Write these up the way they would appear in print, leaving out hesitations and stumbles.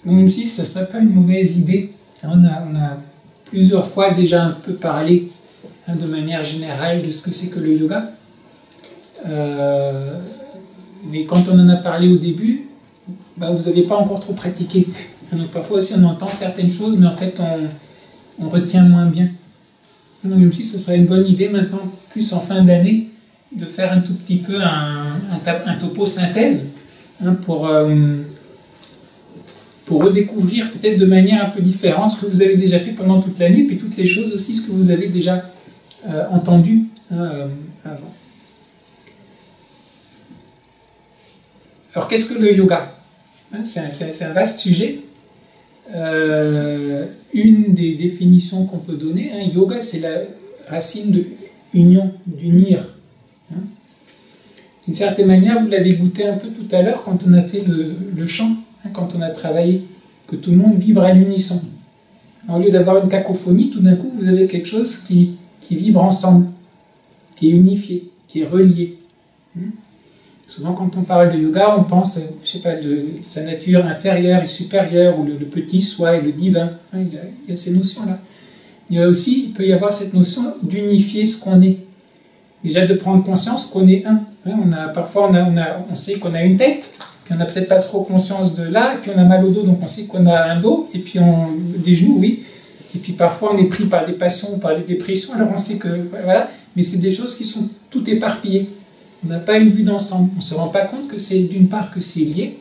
Même si ce ne serait pas une mauvaise idée, on a plusieurs fois déjà un peu parlé de manière générale de ce que c'est que le yoga. Mais quand on en a parlé au début, vous n'avez pas encore trop pratiqué. Donc parfois aussi on entend certaines choses, mais en fait on retient moins bien. Donc même si ce serait une bonne idée maintenant, plus en fin d'année, de faire un tout petit peu un topo synthèse pour redécouvrir peut-être de manière un peu différente ce que vous avez déjà fait pendant toute l'année, puis toutes les choses aussi, ce que vous avez déjà entendu avant. Alors qu'est-ce que le yoga? C'est un vaste sujet. Une des définitions qu'on peut donner, yoga c'est la racine de union, d'unir. D'une certaine manière, vous l'avez goûté un peu tout à l'heure quand on a fait le chant, quand on a travaillé, que tout le monde vibre à l'unisson. Au lieu d'avoir une cacophonie, tout d'un coup, vous avez quelque chose qui vibre ensemble, qui est unifié, qui est relié. Souvent, quand on parle de yoga, on pense, je sais pas, de sa nature inférieure et supérieure, ou le petit soi et le divin. Il y a ces notions-là. Il peut y avoir cette notion d'unifier ce qu'on est. Déjà de prendre conscience qu'on est un. Parfois, on sait qu'on a une tête, puis on n'a peut-être pas trop conscience de là, et puis on a mal au dos, donc on sait qu'on a un dos, et puis des genoux, oui. Et puis parfois, on est pris par des passions, par des dépressions, alors on sait que, voilà. Mais c'est des choses qui sont tout éparpillées. On n'a pas une vue d'ensemble. On ne se rend pas compte que c'est d'une part que c'est lié,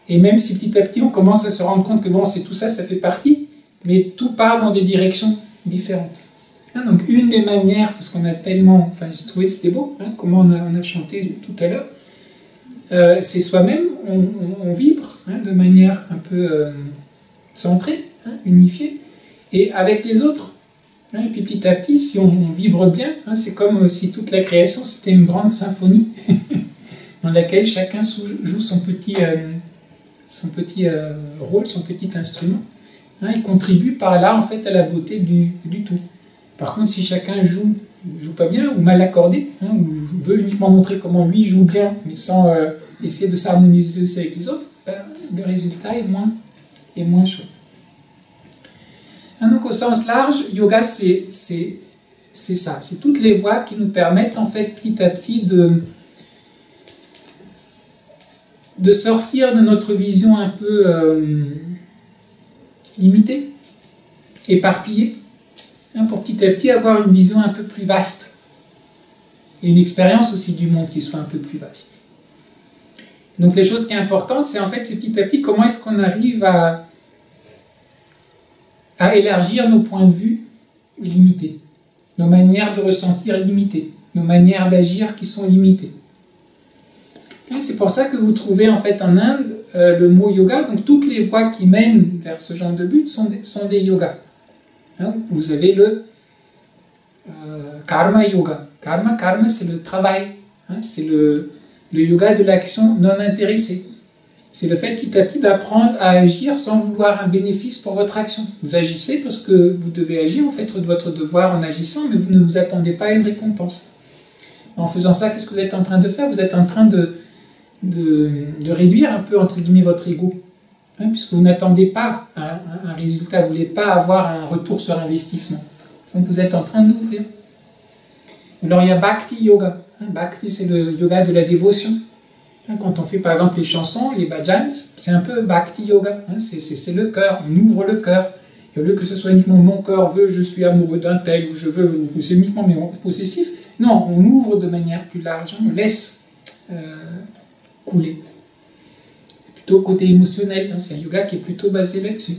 et même si petit à petit, on commence à se rendre compte que bon, c'est tout ça, ça fait partie, mais tout part dans des directions différentes. Donc une des manières, parce qu'on a tellement, j'ai trouvé que c'était beau, comment on a chanté tout à l'heure, c'est soi-même, on vibre de manière un peu centrée, unifiée, et avec les autres. Et puis petit à petit, si on vibre bien, c'est comme si toute la création c'était une grande symphonie dans laquelle chacun joue son petit rôle, son petit instrument. Il contribue par là en fait à la beauté du tout. Par contre, si chacun joue pas bien ou mal accordé, ou veut uniquement montrer comment lui joue bien, mais sans essayer de s'harmoniser aussi avec les autres, le résultat est moins chaud. Donc au sens large, yoga c'est ça, c'est toutes les voies qui nous permettent en fait petit à petit de sortir de notre vision un peu limitée, éparpillée, pour petit à petit avoir une vision un peu plus vaste et une expérience aussi du monde qui soit un peu plus vaste. Donc les choses qui sont importantes, c'est en fait c'est petit à petit comment est-ce qu'on arrive à élargir nos points de vue limités, nos manières de ressentir limitées, nos manières d'agir qui sont limitées. C'est pour ça que vous trouvez en fait en Inde le mot yoga, donc toutes les voies qui mènent vers ce genre de but sont des yogas. Vous avez le karma yoga. Karma c'est le travail, c'est le yoga de l'action non intéressée. C'est le fait petit à petit d'apprendre à agir sans vouloir un bénéfice pour votre action. Vous agissez parce que vous devez agir, vous faites votre devoir en agissant, mais vous ne vous attendez pas à une récompense. En faisant ça, qu'est-ce que vous êtes en train de faire? Vous êtes en train de réduire un peu, entre guillemets, votre ego. Puisque vous n'attendez pas un résultat, vous ne voulez pas avoir un retour sur investissement. Donc vous êtes en train d'ouvrir. Alors il y a Bhakti Yoga. Bhakti, c'est le yoga de la dévotion. Quand on fait par exemple les chansons, les bhajans, c'est un peu bhakti yoga, c'est le cœur, on ouvre le cœur. Et au lieu que ce soit uniquement mon cœur veut, je suis amoureux d'un tel, ou je veux, ou c'est uniquement possessif, non, on ouvre de manière plus large, on laisse couler. Plutôt côté émotionnel, c'est un yoga qui est plutôt basé là-dessus.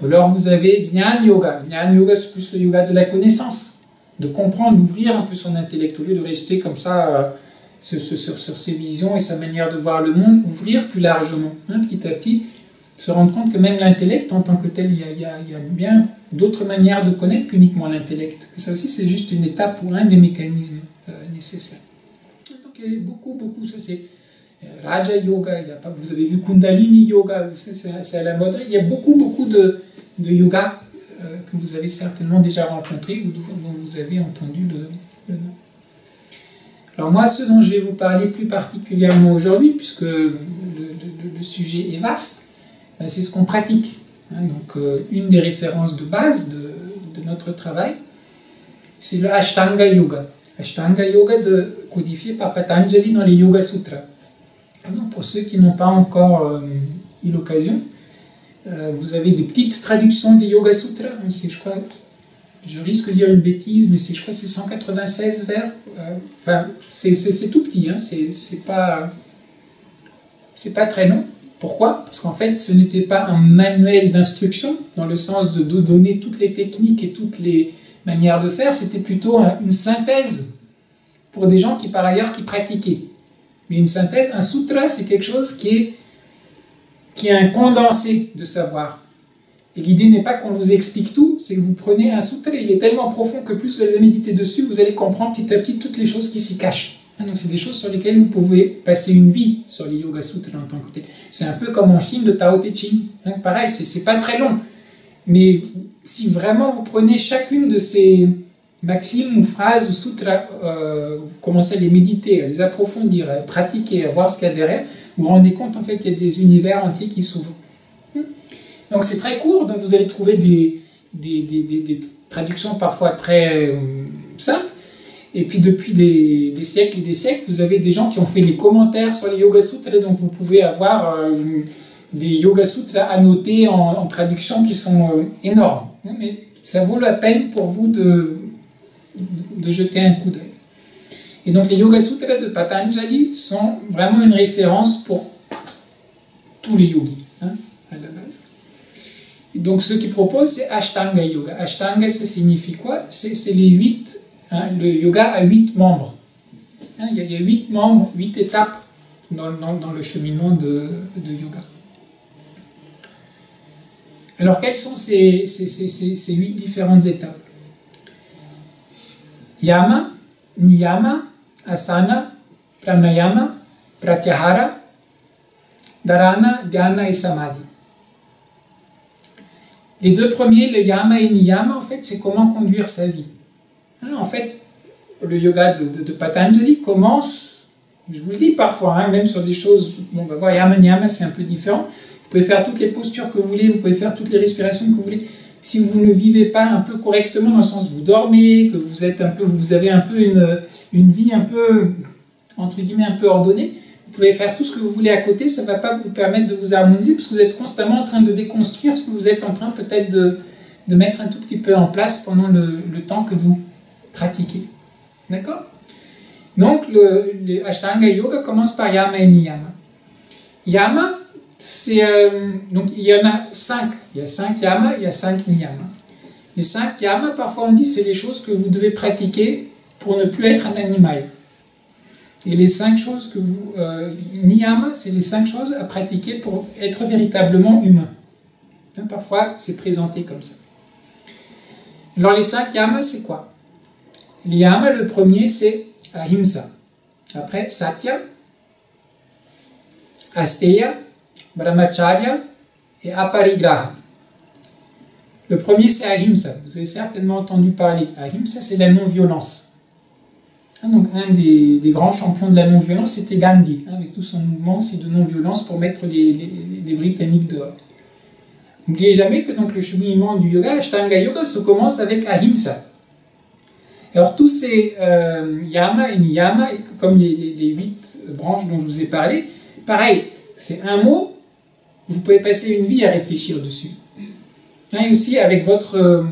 Alors vous avez Jnana Yoga. Jnana Yoga, c'est plus le yoga de la connaissance, de comprendre, d'ouvrir un peu son intellect, au lieu de rester comme ça sur ses visions et sa manière de voir le monde, ouvrir plus largement, petit à petit, se rendre compte que même l'intellect en tant que tel, il y a bien d'autres manières de connaître qu'uniquement l'intellect. Ça aussi, c'est juste une étape ou un des mécanismes nécessaires. Donc il y a beaucoup, ça c'est Raja Yoga, vous avez vu Kundalini Yoga, c'est à la mode. Il y a beaucoup de yoga que vous avez certainement déjà rencontré ou dont vous avez entendu le nom. Alors moi, ce dont je vais vous parler plus particulièrement aujourd'hui, puisque le sujet est vaste, c'est ce qu'on pratique. Donc une des références de base de notre travail, c'est le Ashtanga Yoga. Ashtanga Yoga codifié par Patanjali dans les Yoga Sutras. Donc, pour ceux qui n'ont pas encore eu l'occasion, vous avez des petites traductions des Yoga Sutras. Je crois, je risque de dire une bêtise, mais je crois que c'est 196 vers. Enfin, c'est tout petit, c'est pas très long. Pourquoi? Parce qu'en fait, ce n'était pas un manuel d'instruction, dans le sens de donner toutes les techniques et toutes les manières de faire, c'était plutôt une synthèse pour des gens qui, par ailleurs, qui pratiquaient. Mais une synthèse, un sutra, c'est quelque chose qui est un condensé de savoir. Et l'idée n'est pas qu'on vous explique tout, c'est que vous prenez un sutra, il est tellement profond que plus vous allez méditer dessus, vous allez comprendre petit à petit toutes les choses qui s'y cachent. Donc c'est des choses sur lesquelles vous pouvez passer une vie sur les Yoga Sutras en tant que tel. C'est un peu comme en Chine, le Tao Te Ching. Pareil, c'est pas très long. Mais si vraiment vous prenez chacune de ces maximes ou phrases ou sutras, vous commencez à les méditer, à les approfondir, à pratiquer, à voir ce qu'il y a derrière, vous vous rendez compte en fait qu'il y a des univers entiers qui s'ouvrent. Donc c'est très court, donc vous allez trouver des traductions parfois très simples. Et puis depuis des siècles et des siècles, vous avez des gens qui ont fait des commentaires sur les Yoga Sutras, donc vous pouvez avoir des Yoga Sutras annotés en traduction qui sont énormes. Mais ça vaut la peine pour vous de jeter un coup d'œil. Et donc les Yoga Sutras de Patanjali sont vraiment une référence pour tous les yogis, à la base. Et donc ce qu'ils proposent, c'est Ashtanga Yoga. Ashtanga, ça signifie quoi? C'est les 8. Le yoga a 8 membres. Il y a 8 membres, 8 étapes dans le cheminement de yoga. Alors, quelles sont ces 8 différentes étapes? Yama, Niyama, Asana, Pranayama, Pratyahara, Dharana, Dhyana et Samadhi. Les deux premiers, le Yama et Niyama, en fait, c'est comment conduire sa vie. En fait, le yoga de Patanjali commence, je vous le dis parfois, même sur des choses, bon, bah, voilà, Yama Niyama, c'est un peu différent. Vous pouvez faire toutes les postures que vous voulez, vous pouvez faire toutes les respirations que vous voulez. Si vous ne vivez pas un peu correctement, dans le sens où vous dormez, que vous avez un peu une vie un peu, entre guillemets, un peu ordonnée, vous pouvez faire tout ce que vous voulez à côté, ça ne va pas vous permettre de vous harmoniser, parce que vous êtes constamment en train de déconstruire ce que vous êtes en train peut-être de mettre un tout petit peu en place pendant le temps que vous pratiquer. D'accord? Donc, le Ashtanga Yoga commence par Yama et Niyama. Yama, donc il y en a 5. Il y a 5 Yama, il y a 5 Niyama. Les 5 Yama, parfois on dit, c'est les choses que vous devez pratiquer pour ne plus être un animal. Et les 5 choses que vous... Niyama, c'est les 5 choses à pratiquer pour être véritablement humain. Parfois, c'est présenté comme ça. Alors, les 5 Yamas, c'est quoi? Les yamas, le premier, c'est Ahimsa. Après, Satya, Asteya, Brahmacharya et Aparigraha. Le premier, c'est Ahimsa. Vous avez certainement entendu parler. Ahimsa, c'est la non-violence. Donc, un des grands champions de la non-violence, c'était Gandhi, avec tout son mouvement aussi de non-violence pour mettre les Britanniques dehors. N'oubliez jamais que donc, le cheminement du yoga, Ashtanga Yoga, se commence avec Ahimsa. Alors tous ces yama et niyama, comme les 8 branches dont je vous ai parlé, pareil, c'est un mot, vous pouvez passer une vie à réfléchir dessus. Et aussi avec votre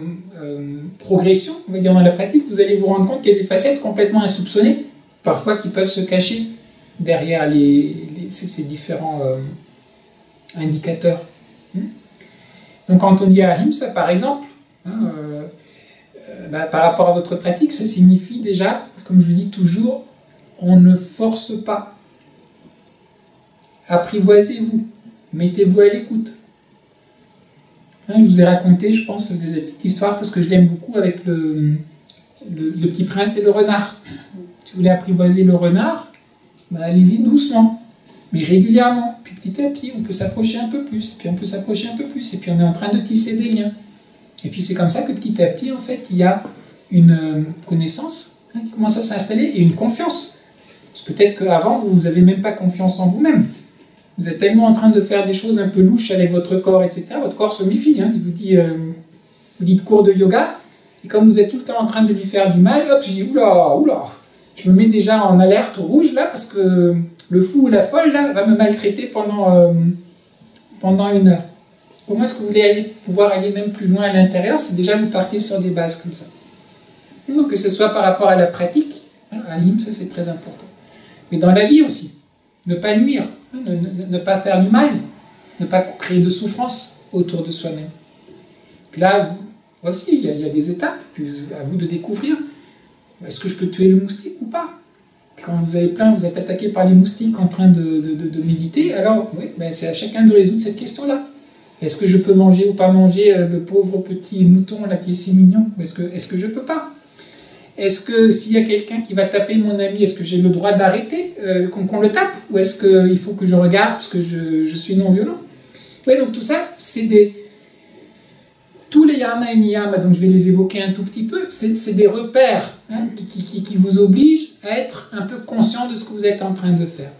progression, on va dire dans la pratique, vous allez vous rendre compte qu'il y a des facettes complètement insoupçonnées, parfois qui peuvent se cacher derrière ces différents indicateurs. Donc quand on dit ahimsa par exemple, par rapport à votre pratique, ça signifie déjà, comme je vous dis toujours, on ne force pas. Apprivoisez-vous, mettez-vous à l'écoute. Je vous ai raconté, je pense, des petites histoires parce que je l'aime beaucoup avec le petit prince et le renard. Si vous voulez apprivoiser le renard, allez-y doucement, mais régulièrement. Puis petit à petit, on peut s'approcher un peu plus, puis on peut s'approcher un peu plus, et puis on est en train de tisser des liens. Et puis c'est comme ça que petit à petit, en fait, il y a une connaissance qui commence à s'installer et une confiance. Peut-être qu'avant, vous n'avez même pas confiance en vous-même. Vous êtes tellement en train de faire des choses un peu louches avec votre corps, etc. Votre corps se méfie. Il vous dit, vous dites cours de yoga, et comme vous êtes tout le temps en train de lui faire du mal, hop, je dis oula, oula, je me mets déjà en alerte rouge là, parce que le fou ou la folle là va me maltraiter pendant 1 heure. Comment est-ce que vous voulez pouvoir aller même plus loin à l'intérieur si déjà vous partez sur des bases comme ça? Donc que ce soit par rapport à la pratique, ahimsa, ça c'est très important. Mais dans la vie aussi, ne pas nuire, ne pas faire du mal, ne pas créer de souffrance autour de soi-même. Puis là, voici, il y a des étapes, puis à vous de découvrir. Est-ce que je peux tuer le moustique ou pas? Quand vous avez plein, vous êtes attaqué par les moustiques en train de méditer, alors oui, c'est à chacun de résoudre cette question-là. Est-ce que je peux manger ou pas manger le pauvre petit mouton là qui est si mignon? Est-ce que je peux pas? Est-ce que s'il y a quelqu'un qui va taper mon ami, est-ce que j'ai le droit d'arrêter qu'on le tape? Ou est-ce qu'il faut que je regarde parce que je suis non-violent? Oui, donc tout ça, c'est tous les yama et niyama, donc je vais les évoquer un tout petit peu, c'est des repères qui vous obligent à être un peu conscient de ce que vous êtes en train de faire.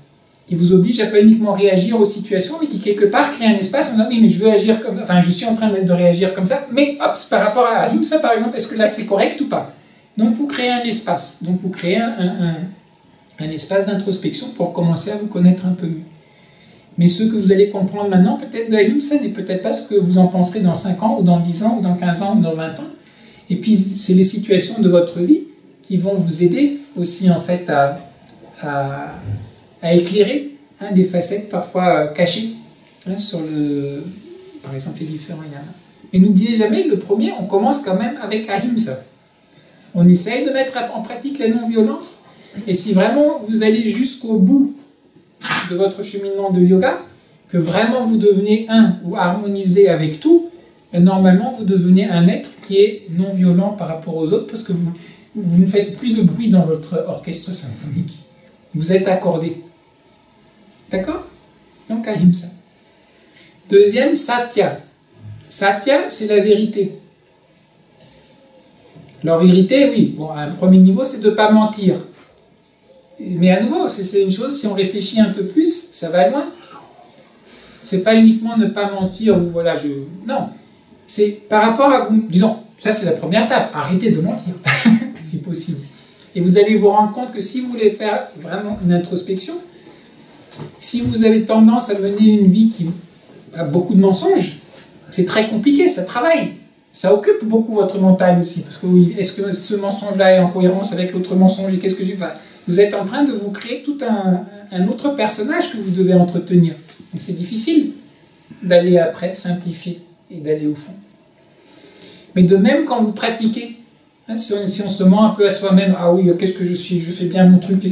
Qui vous obligent à pas uniquement réagir aux situations, mais qui quelque part créent un espace, on dit oui, mais je veux agir comme... Enfin, je suis en train de réagir comme ça, mais hop, par rapport à ahimsa par exemple, est-ce que là c'est correct ou pas? Donc vous créez un espace, donc vous créez un espace d'introspection pour commencer à vous connaître un peu mieux. Mais ce que vous allez comprendre maintenant, peut-être de ahimsa, n'est peut-être pas ce que vous en penserez dans 5 ans, ou dans 10 ans, ou dans 15 ans, ou dans 20 ans. Et puis c'est les situations de votre vie qui vont vous aider aussi en fait à éclairer des facettes parfois cachées sur par exemple les différents yamas. Et n'oubliez jamais, le premier, on commence quand même avec ahimsa. On essaye de mettre en pratique la non-violence, et si vraiment vous allez jusqu'au bout de votre cheminement de yoga, que vraiment vous devenez ou harmonisé avec tout, et normalement vous devenez un être qui est non-violent par rapport aux autres, parce que vous ne faites plus de bruit dans votre orchestre symphonique. Vous êtes accordé. D'accord? Donc ahimsa. Deuxième, satya. Satya, c'est la vérité. Alors vérité, oui, bon, à un premier niveau, c'est de ne pas mentir. Mais à nouveau, c'est une chose, si on réfléchit un peu plus, ça va loin. C'est pas uniquement ne pas mentir, ou voilà, non. C'est par rapport à vous, disons, ça c'est la première étape, arrêtez de mentir, si possible. Et vous allez vous rendre compte que si vous voulez faire vraiment une introspection, si vous avez tendance à mener une vie qui a beaucoup de mensonges, c'est très compliqué, ça travaille. Ça occupe beaucoup votre mental aussi, parce que oui, est-ce que ce mensonge-là est en cohérence avec l'autre mensonge, et qu'est-ce que vous êtes en train de vous créer tout un autre personnage que vous devez entretenir. Donc c'est difficile d'aller après simplifier et d'aller au fond. Mais de même quand vous pratiquez, si on se ment un peu à soi-même, ah oui, qu'est-ce que je suis, je fais bien mon truc,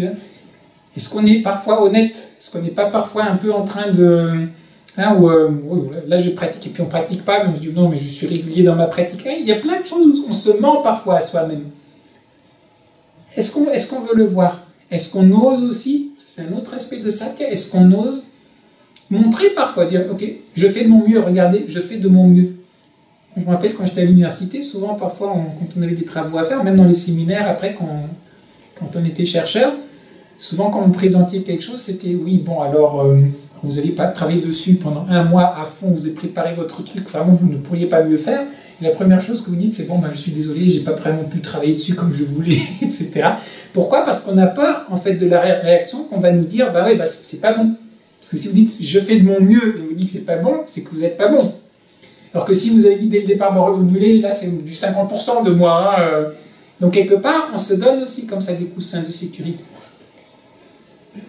est-ce qu'on est parfois honnête? Est-ce qu'on n'est pas parfois un peu en train de... là je pratique, et puis on ne pratique pas, mais on se dit non, mais je suis régulier dans ma pratique. Il y a plein de choses où on se ment parfois à soi-même. Est-ce qu'on veut le voir? Est-ce qu'on ose aussi? C'est un autre aspect de ça. Est-ce qu'on ose montrer parfois, dire ok, je fais de mon mieux, regardez, je fais de mon mieux. Je me rappelle quand j'étais à l'université, souvent parfois quand on avait des travaux à faire, même dans les séminaires après quand on était chercheur, souvent quand on présentait quelque chose, c'était oui, bon alors vous n'allez pas travailler dessus pendant 1 mois à fond, vous avez préparé votre truc, vraiment vous ne pourriez pas mieux faire, La première chose que vous dites, c'est bon, ben, je suis désolé, j'ai pas vraiment pu travailler dessus comme je voulais, etc. Pourquoi? Parce qu'on a peur, en fait, de la réaction qu'on va nous dire, bah oui, bah, c'est pas bon. Parce que si vous dites, je fais de mon mieux, et vous dites que c'est pas bon, c'est que vous n'êtes pas bon. Alors que si vous avez dit dès le départ, bon, vous voulez, là, c'est du 50% de moi. Hein, donc, quelque part, on se donne aussi comme ça des coussins de sécurité.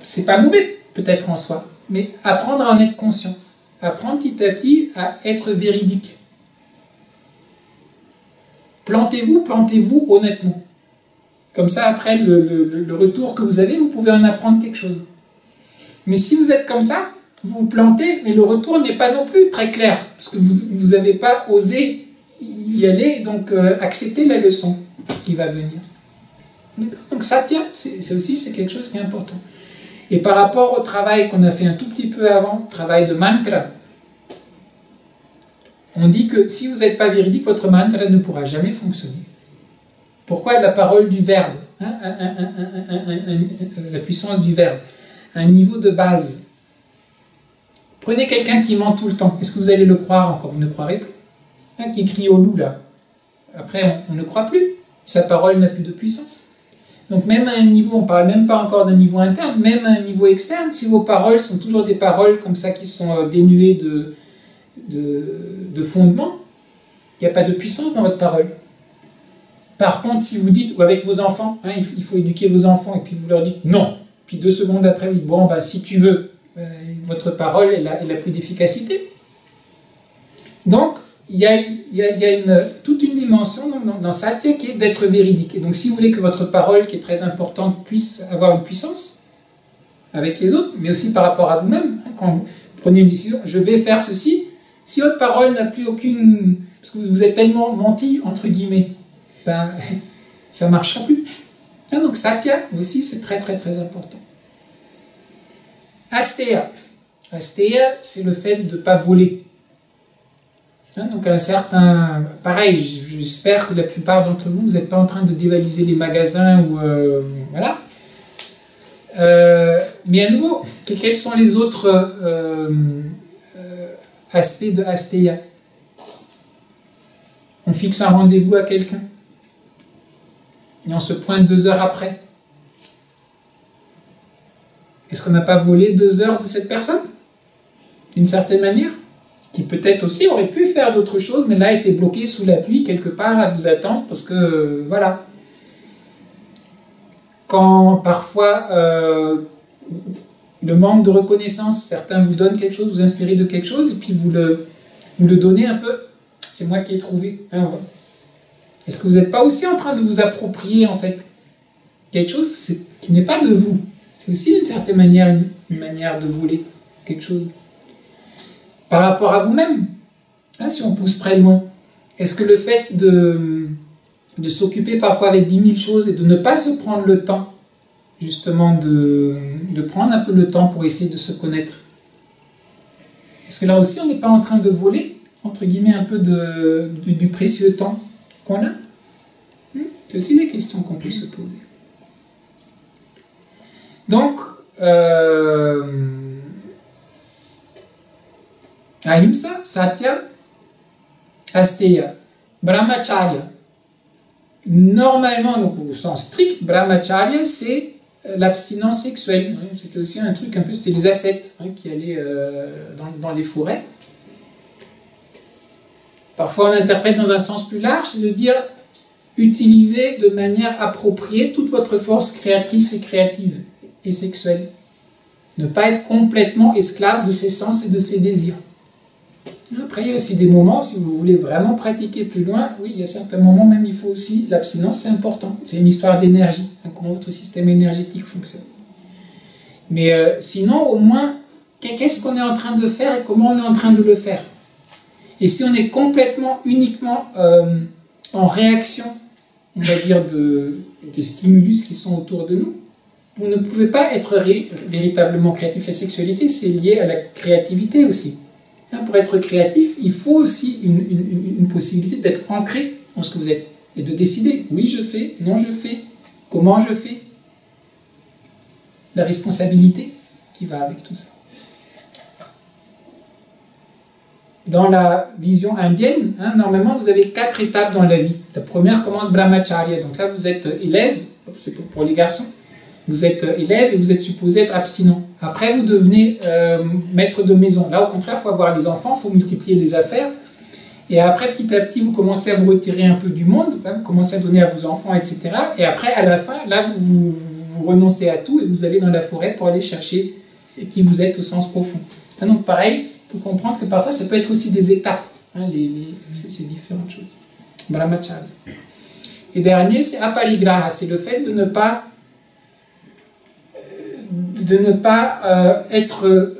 C'est pas mauvais, peut-être en soi, mais apprendre à en être conscient. Apprendre petit à petit à être véridique. Plantez-vous honnêtement. Comme ça, après le retour que vous avez, vous pouvez en apprendre quelque chose. Mais si vous êtes comme ça, vous vous plantez, mais le retour n'est pas non plus très clair, parce que vous n'avez pas osé y aller, donc accepter la leçon qui va venir. Donc ça tient, c'est quelque chose qui est important. Et par rapport au travail qu'on a fait un tout petit peu avant, travail de mantra, on dit que si vous n'êtes pas véridique, votre mantra ne pourra jamais fonctionner. Pourquoi la parole du verbe, hein, la puissance du verbe, un niveau de base. Prenez quelqu'un qui ment tout le temps. Est-ce que vous allez le croire encore? Vous ne croirez plus. Hein, qui crie au loup, là. Après, on ne croit plus. Sa parole n'a plus de puissance. Donc même à un niveau, on ne parle même pas encore d'un niveau interne, même à un niveau externe, si vos paroles sont toujours des paroles comme ça qui sont dénuées de fondement, il n'y a pas de puissance dans votre parole. Par contre, si vous dites, ou avec vos enfants, hein, il faut éduquer vos enfants, et puis vous leur dites non, puis 2 secondes après, vous dites, bon, bah, si tu veux, votre parole, elle a plus d'efficacité. Donc, il y a toute une dimension dans Satya qui est d'être véridique. Et donc, si vous voulez que votre parole, qui est très importante, puisse avoir une puissance avec les autres, mais aussi par rapport à vous-même, hein, quand vous prenez une décision, je vais faire ceci, si votre parole n'a plus aucune... Parce que vous êtes tellement menti, entre guillemets, ben, ça ne marchera plus. Hein, donc, Satya aussi, c'est très, très, très important. Asteya. Asteya, c'est le fait de ne pas voler. Donc un certain... Pareil, j'espère que la plupart d'entre vous, vous n'êtes pas en train de dévaliser les magasins ou... voilà. Mais à nouveau, quels sont les autres aspects de Asteya? On fixe un rendez-vous à quelqu'un et on se pointe 2 heures après. Est-ce qu'on n'a pas volé 2 heures de cette personne? D'une certaine manière? Qui peut-être aussi aurait pu faire d'autres choses, mais là était bloqué sous la pluie quelque part à vous attendre, parce que voilà. Quand parfois le manque de reconnaissance, certains vous donnent quelque chose, vous inspirez de quelque chose, et puis vous le donnez un peu, c'est moi qui ai trouvé. Hein, voilà. Est-ce que vous n'êtes pas aussi en train de vous approprier en fait quelque chose qui n'est pas de vous? C'est aussi d'une certaine manière une manière de voler quelque chose. Par rapport à vous-même, hein, si on pousse très loin, est-ce que le fait de s'occuper parfois avec 10 000 choses et de ne pas se prendre le temps, justement, de prendre un peu le temps pour essayer de se connaître, est-ce que là aussi on n'est pas en train de voler, entre guillemets, un peu du précieux temps qu'on a? C'est aussi des questions qu'on peut se poser. Donc, Ahimsa, Satya, Asteya, Brahmacharya. Normalement, donc, au sens strict, Brahmacharya, c'est l'abstinence sexuelle. C'était aussi un truc un peu, c'était les ascètes qui allaient dans les forêts. Parfois, on interprète dans un sens plus large, c'est de dire utiliser de manière appropriée toute votre force créatrice et créative et sexuelle. Ne pas être complètement esclave de ses sens et de ses désirs. Après, il y a aussi des moments, si vous voulez vraiment pratiquer plus loin, oui, il y a certains moments même, il faut aussi, l'abstinence, c'est important. C'est une histoire d'énergie, comment votre système énergétique fonctionne. Mais sinon, au moins, qu'est-ce qu'on est en train de faire et comment on est en train de le faire? Et si on est complètement, uniquement en réaction, on va dire, des stimulus qui sont autour de nous, vous ne pouvez pas être véritablement créatif. La sexualité, c'est lié à la créativité aussi. Pour être créatif, il faut aussi une possibilité d'être ancré en ce que vous êtes et de décider, oui je fais, non je fais, comment je fais. La responsabilité qui va avec tout ça. dans la vision indienne, hein, normalement, vous avez 4 étapes dans la vie. La première commence brahmacharya. Donc là, vous êtes élève, c'est pour les garçons. Vous êtes élève et vous êtes supposé être abstinent. Après, vous devenez maître de maison. Là, au contraire, il faut avoir les enfants, il faut multiplier les affaires. Et après, petit à petit, vous commencez à vous retirer un peu du monde, hein, vous commencez à donner à vos enfants, etc. Et après, à la fin, là, vous renoncez à tout et vous allez dans la forêt pour aller chercher qui vous êtes au sens profond. Hein, donc, pareil, il faut comprendre que parfois, ça peut être aussi des étapes. Hein, c'est différentes choses. Brahmacharya. Et dernier, c'est aparigraha, c'est le fait de ne pas être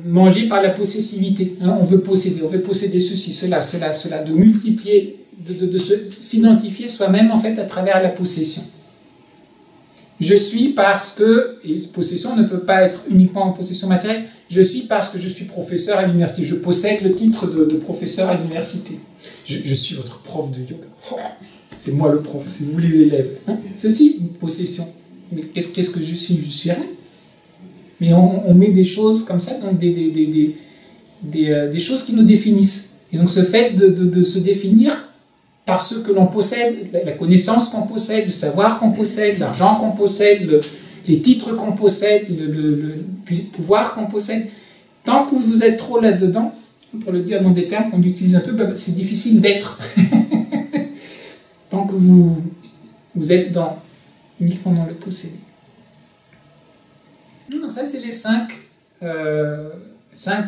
mangé par la possessivité. Hein, on veut posséder ceci, cela, de multiplier, de s'identifier soi-même en fait à travers la possession. Je suis parce que, et possession ne peut pas être uniquement en possession matérielle, je suis parce que je suis professeur à l'université, je possède le titre de professeur à l'université. Je suis votre prof de yoga. Oh, c'est moi le prof, c'est vous les élèves. Hein, c'est aussi une possession. Mais qu'est-ce que je suis? Je suis rien. Mais on met des choses comme ça, donc des choses qui nous définissent. Et donc ce fait de se définir par ce que l'on possède, la connaissance qu'on possède, le savoir qu'on possède, l'argent qu'on possède, les titres qu'on possède, le pouvoir qu'on possède, tant que vous êtes trop là-dedans, pour le dire dans des termes qu'on utilise un peu, c'est difficile d'être. Tant que vous êtes uniquement dans le posséder. Donc ça, c'est les 5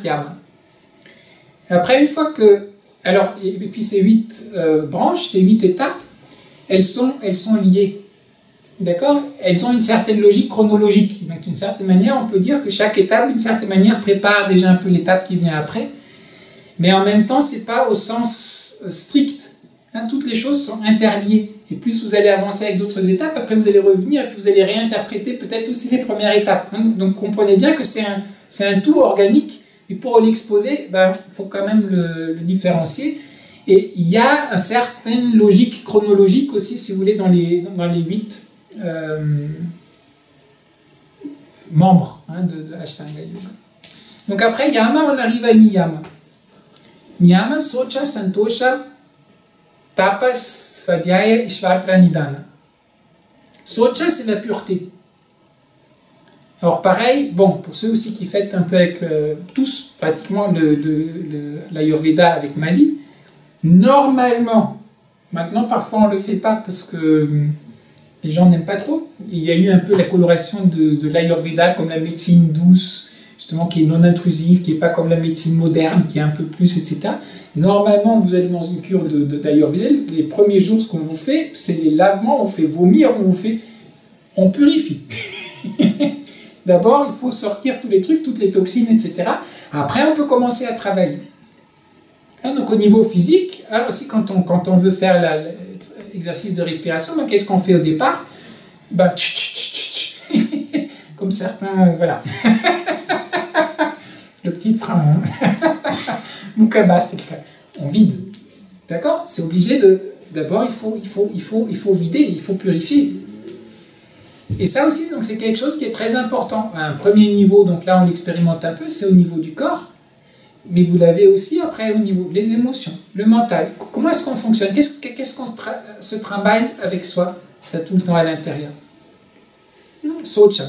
yamas. Après, une fois que... Alors, et puis ces 8 branches, ces 8 étapes, elles sont liées. D'accord? Elles ont une certaine logique chronologique. Donc, d'une certaine manière, on peut dire que chaque étape, d'une certaine manière, prépare déjà un peu l'étape qui vient après. Mais en même temps, ce n'est pas au sens strict. Hein, toutes les choses sont interliées. Et plus vous allez avancer avec d'autres étapes, après vous allez revenir et puis vous allez réinterpréter peut-être aussi les premières étapes. Hein. Donc comprenez bien que c'est un tout organique. Et pour l'exposer, il faut quand même le différencier. Et il y a une certaine logique chronologique aussi, si vous voulez, dans les 8 membres de Ashtanga Yoga. Donc après Yama, on arrive à Niyama. Niyama, Socha, Santosha, Tapas, Svadhyaya, Ishvar Pranidhana. Socha, c'est la pureté. Alors pareil, bon, pour ceux aussi qui fêtent un peu avec tous, pratiquement l'Ayurveda avec Mali, normalement, maintenant parfois on ne le fait pas parce que les gens n'aiment pas trop. Il y a eu un peu la coloration de l'Ayurveda comme la médecine douce, justement qui est non intrusive, qui n'est pas comme la médecine moderne, qui est un peu plus, etc. Normalement, vous allez dans une cure d'Ayurveda, les premiers jours, ce qu'on vous fait, c'est les lavements, on fait vomir, on purifie. D'abord, il faut sortir tous les trucs, toutes les toxines, etc. Après, on peut commencer à travailler. Donc, au niveau physique, alors aussi, quand on veut faire l'exercice de respiration, qu'est-ce qu'on fait au départ? Comme certains, voilà. Le petit train, Mukabas, on vide. D'accord? C'est obligé d'abord, il faut vider, il faut purifier. Et ça aussi, donc c'est quelque chose qui est très important. À un premier niveau, donc là on l'expérimente un peu, c'est au niveau du corps, mais vous l'avez aussi après au niveau des émotions, le mental. Comment est-ce qu'on fonctionne? Qu'est-ce qu'on se trimballe avec soi là, tout le temps à l'intérieur? Socha.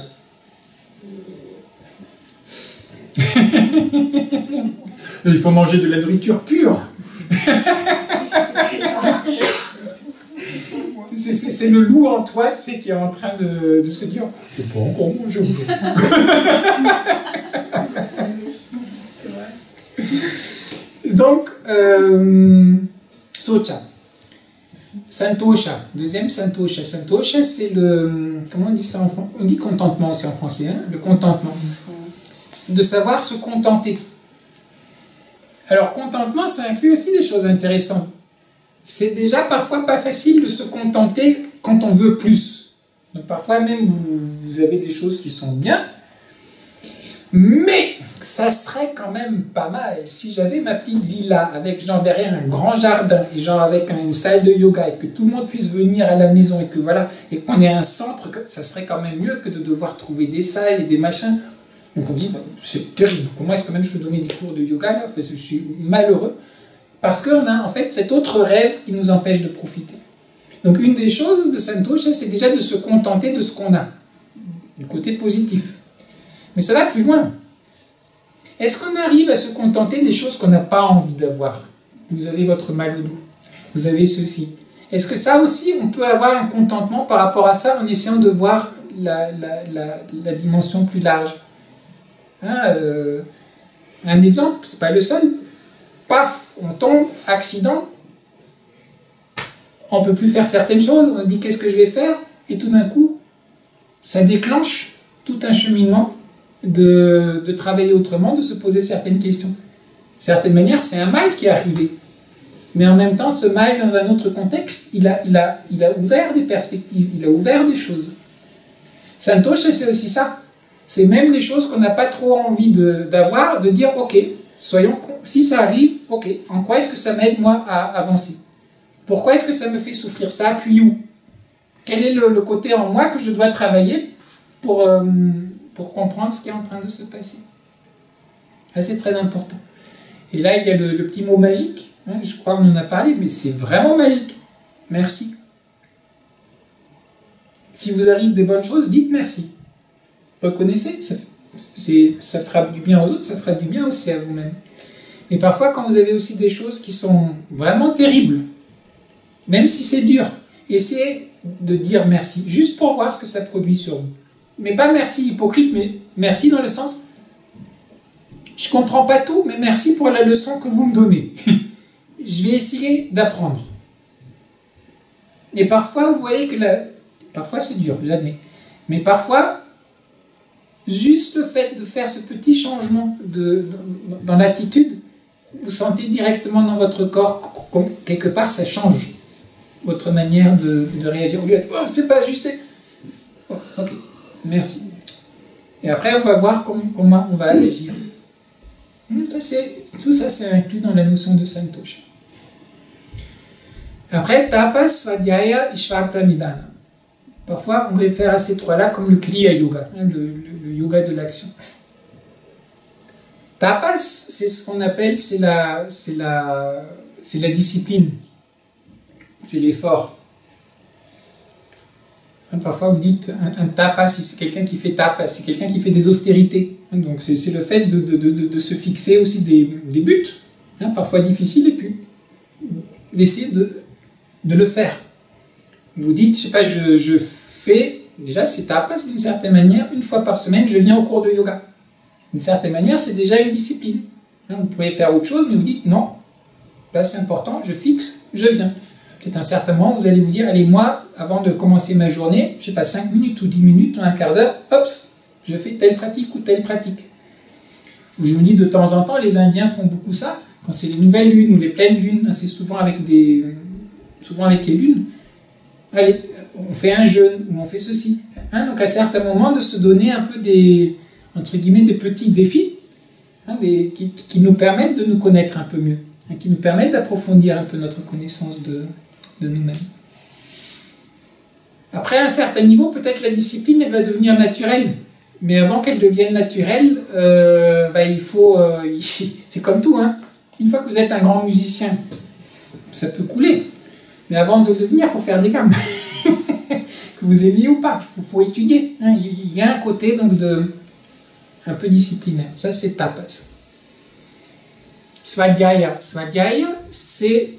Il faut manger de la nourriture pure. C'est le loup en toi, tu sais, qui est en train de se dire « C'est pas encore mon jeu. » C'est vrai. Donc, Socha. Santosha. Deuxième, Santosha. Santosha, c'est le... Comment on dit ça en français? On dit contentement aussi en français, hein? Le contentement. De savoir se contenter. Alors, contentement, ça inclut aussi des choses intéressantes. C'est déjà parfois pas facile de se contenter quand on veut plus. Donc parfois même vous avez des choses qui sont bien, mais ça serait quand même pas mal si j'avais ma petite villa avec genre derrière un grand jardin et genre avec une salle de yoga et que tout le monde puisse venir à la maison et que voilà et qu'on ait un centre, ça serait quand même mieux que de devoir trouver des salles et des machins Donc on dit, bah, c'est terrible, comment est-ce que même je peux donner des cours de yoga là? Enfin, je suis malheureux. Parce qu'on a en fait cet autre rêve qui nous empêche de profiter. Donc une des choses de Santosha, c'est déjà de se contenter de ce qu'on a, du côté positif. Mais ça va plus loin. Est-ce qu'on arrive à se contenter des choses qu'on n'a pas envie d'avoir? Vous avez votre mal au dos, vous avez ceci. Est-ce que ça aussi, on peut avoir un contentement par rapport à ça en essayant de voir la dimension plus large? Hein, un exemple, c'est pas le seul. Paf, on tombe, accident. On ne peut plus faire certaines choses. On se dit qu'est-ce que je vais faire? Et tout d'un coup, ça déclenche tout un cheminement de travailler autrement, de se poser certaines questions. De certaine manière, c'est un mal qui est arrivé. Mais en même temps, ce mal, dans un autre contexte, il a ouvert des perspectives, il a ouvert des choses. Santosha, c'est aussi ça. C'est même les choses qu'on n'a pas trop envie d'avoir, de dire, ok, si ça arrive, ok, en quoi est-ce que ça m'aide, moi, à avancer? Pourquoi est-ce que ça me fait souffrir ça? Puis où? Quel est le côté en moi que je dois travailler pour comprendre ce qui est en train de se passer? Ça, c'est très important. Et là, il y a le petit mot magique. Hein, je crois qu'on en a parlé, mais c'est vraiment magique. Merci. Si vous arrive des bonnes choses, dites merci. Reconnaissez. Ça fera du bien aux autres, ça fera du bien aussi à vous-même. Mais parfois, quand vous avez aussi des choses qui sont vraiment terribles, même si c'est dur, essayez de dire merci, juste pour voir ce que ça produit sur vous. Mais pas merci hypocrite, mais merci dans le sens, je comprends pas tout, mais merci pour la leçon que vous me donnez. Je vais essayer d'apprendre. Et parfois, vous voyez que parfois c'est dur, j'admets. Mais parfois, juste le fait de faire ce petit changement dans l'attitude, vous sentez directement dans votre corps, quelque part, ça change votre manière de réagir. Au lieu de « oh, c'est pas juste ». Oh, ok, merci. Et après, on va voir comment on va agir. Tout ça, c'est inclus dans la notion de Santosha. Après, Tapas, Svadhyaya, Ishvara Pranidhana. Parfois, on réfère à ces trois-là comme le Kriya Yoga, le yoga de l'action. Tapas, c'est ce qu'on appelle, c'est la discipline, c'est l'effort. Parfois, vous dites un tapas, c'est quelqu'un qui fait tapas, c'est quelqu'un qui fait des austérités. Donc, c'est le fait de se fixer aussi des buts, parfois difficiles, et puis d'essayer de le faire. Vous dites, je sais pas, je fais, déjà c'est tapas d'une certaine manière, une fois par semaine, je viens au cours de yoga. D'une certaine manière, c'est déjà une discipline. Vous pourriez faire autre chose, mais vous dites, non, là c'est important, je fixe, je viens. Peut-être un certain moment, vous allez vous dire, allez, moi, avant de commencer ma journée, je sais pas, 5 minutes ou 10 minutes ou un quart d'heure, hop, je fais telle pratique ou telle pratique. Ou je me dis, de temps en temps, les Indiens font beaucoup ça, quand c'est les nouvelles lunes ou les pleines lunes, c'est souvent avec les lunes. Allez, on fait un jeûne, ou on fait ceci. Donc à certains moments, de se donner un peu entre guillemets, des petits défis qui nous permettent de nous connaître un peu mieux, qui nous permettent d'approfondir un peu notre connaissance de nous-mêmes. Après, à un certain niveau, peut-être la discipline, elle va devenir naturelle. Mais avant qu'elle devienne naturelle, il faut... c'est comme tout, Une fois que vous êtes un grand musicien, ça peut couler. Mais avant de le devenir, il faut faire des gammes. Que vous aimiez ou pas, il faut étudier. Il y a un côté donc un peu disciplinaire. Ça, c'est tapas. Svadhyaya. Svadhyaya, c'est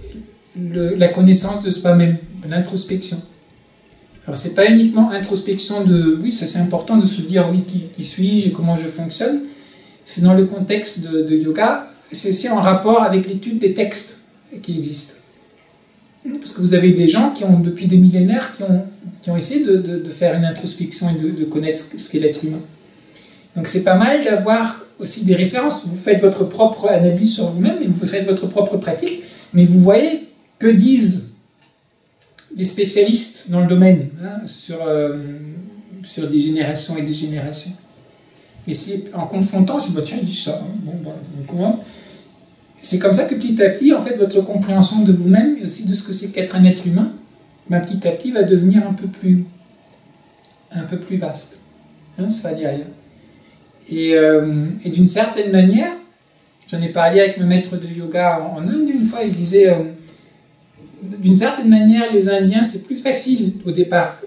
la connaissance de soi-même, l'introspection. Alors, c'est pas uniquement introspection oui, ça c'est important de se dire, oui, qui suis-je et comment je fonctionne. C'est dans le contexte de yoga, c'est aussi en rapport avec l'étude des textes qui existent. Parce que vous avez des gens qui ont, depuis des millénaires, qui ont essayé de faire une introspection et de connaître ce qu'est l'être humain. Donc c'est pas mal d'avoir aussi des références. Vous faites votre propre analyse sur vous-même, et vous faites votre propre pratique, mais vous voyez que disent les spécialistes dans le domaine, sur des générations et des générations. Et c'est en confrontant, je me dis, tiens, il dit ça, comment? C'est comme ça que petit à petit, en fait, votre compréhension de vous-même et aussi de ce que c'est qu'être un être humain, petit à petit va devenir un peu plus vaste. Svadhyaya. Et d'une certaine manière, j'en ai parlé avec mon maître de yoga en Inde une fois, il disait, d'une certaine manière, les Indiens, c'est plus facile au départ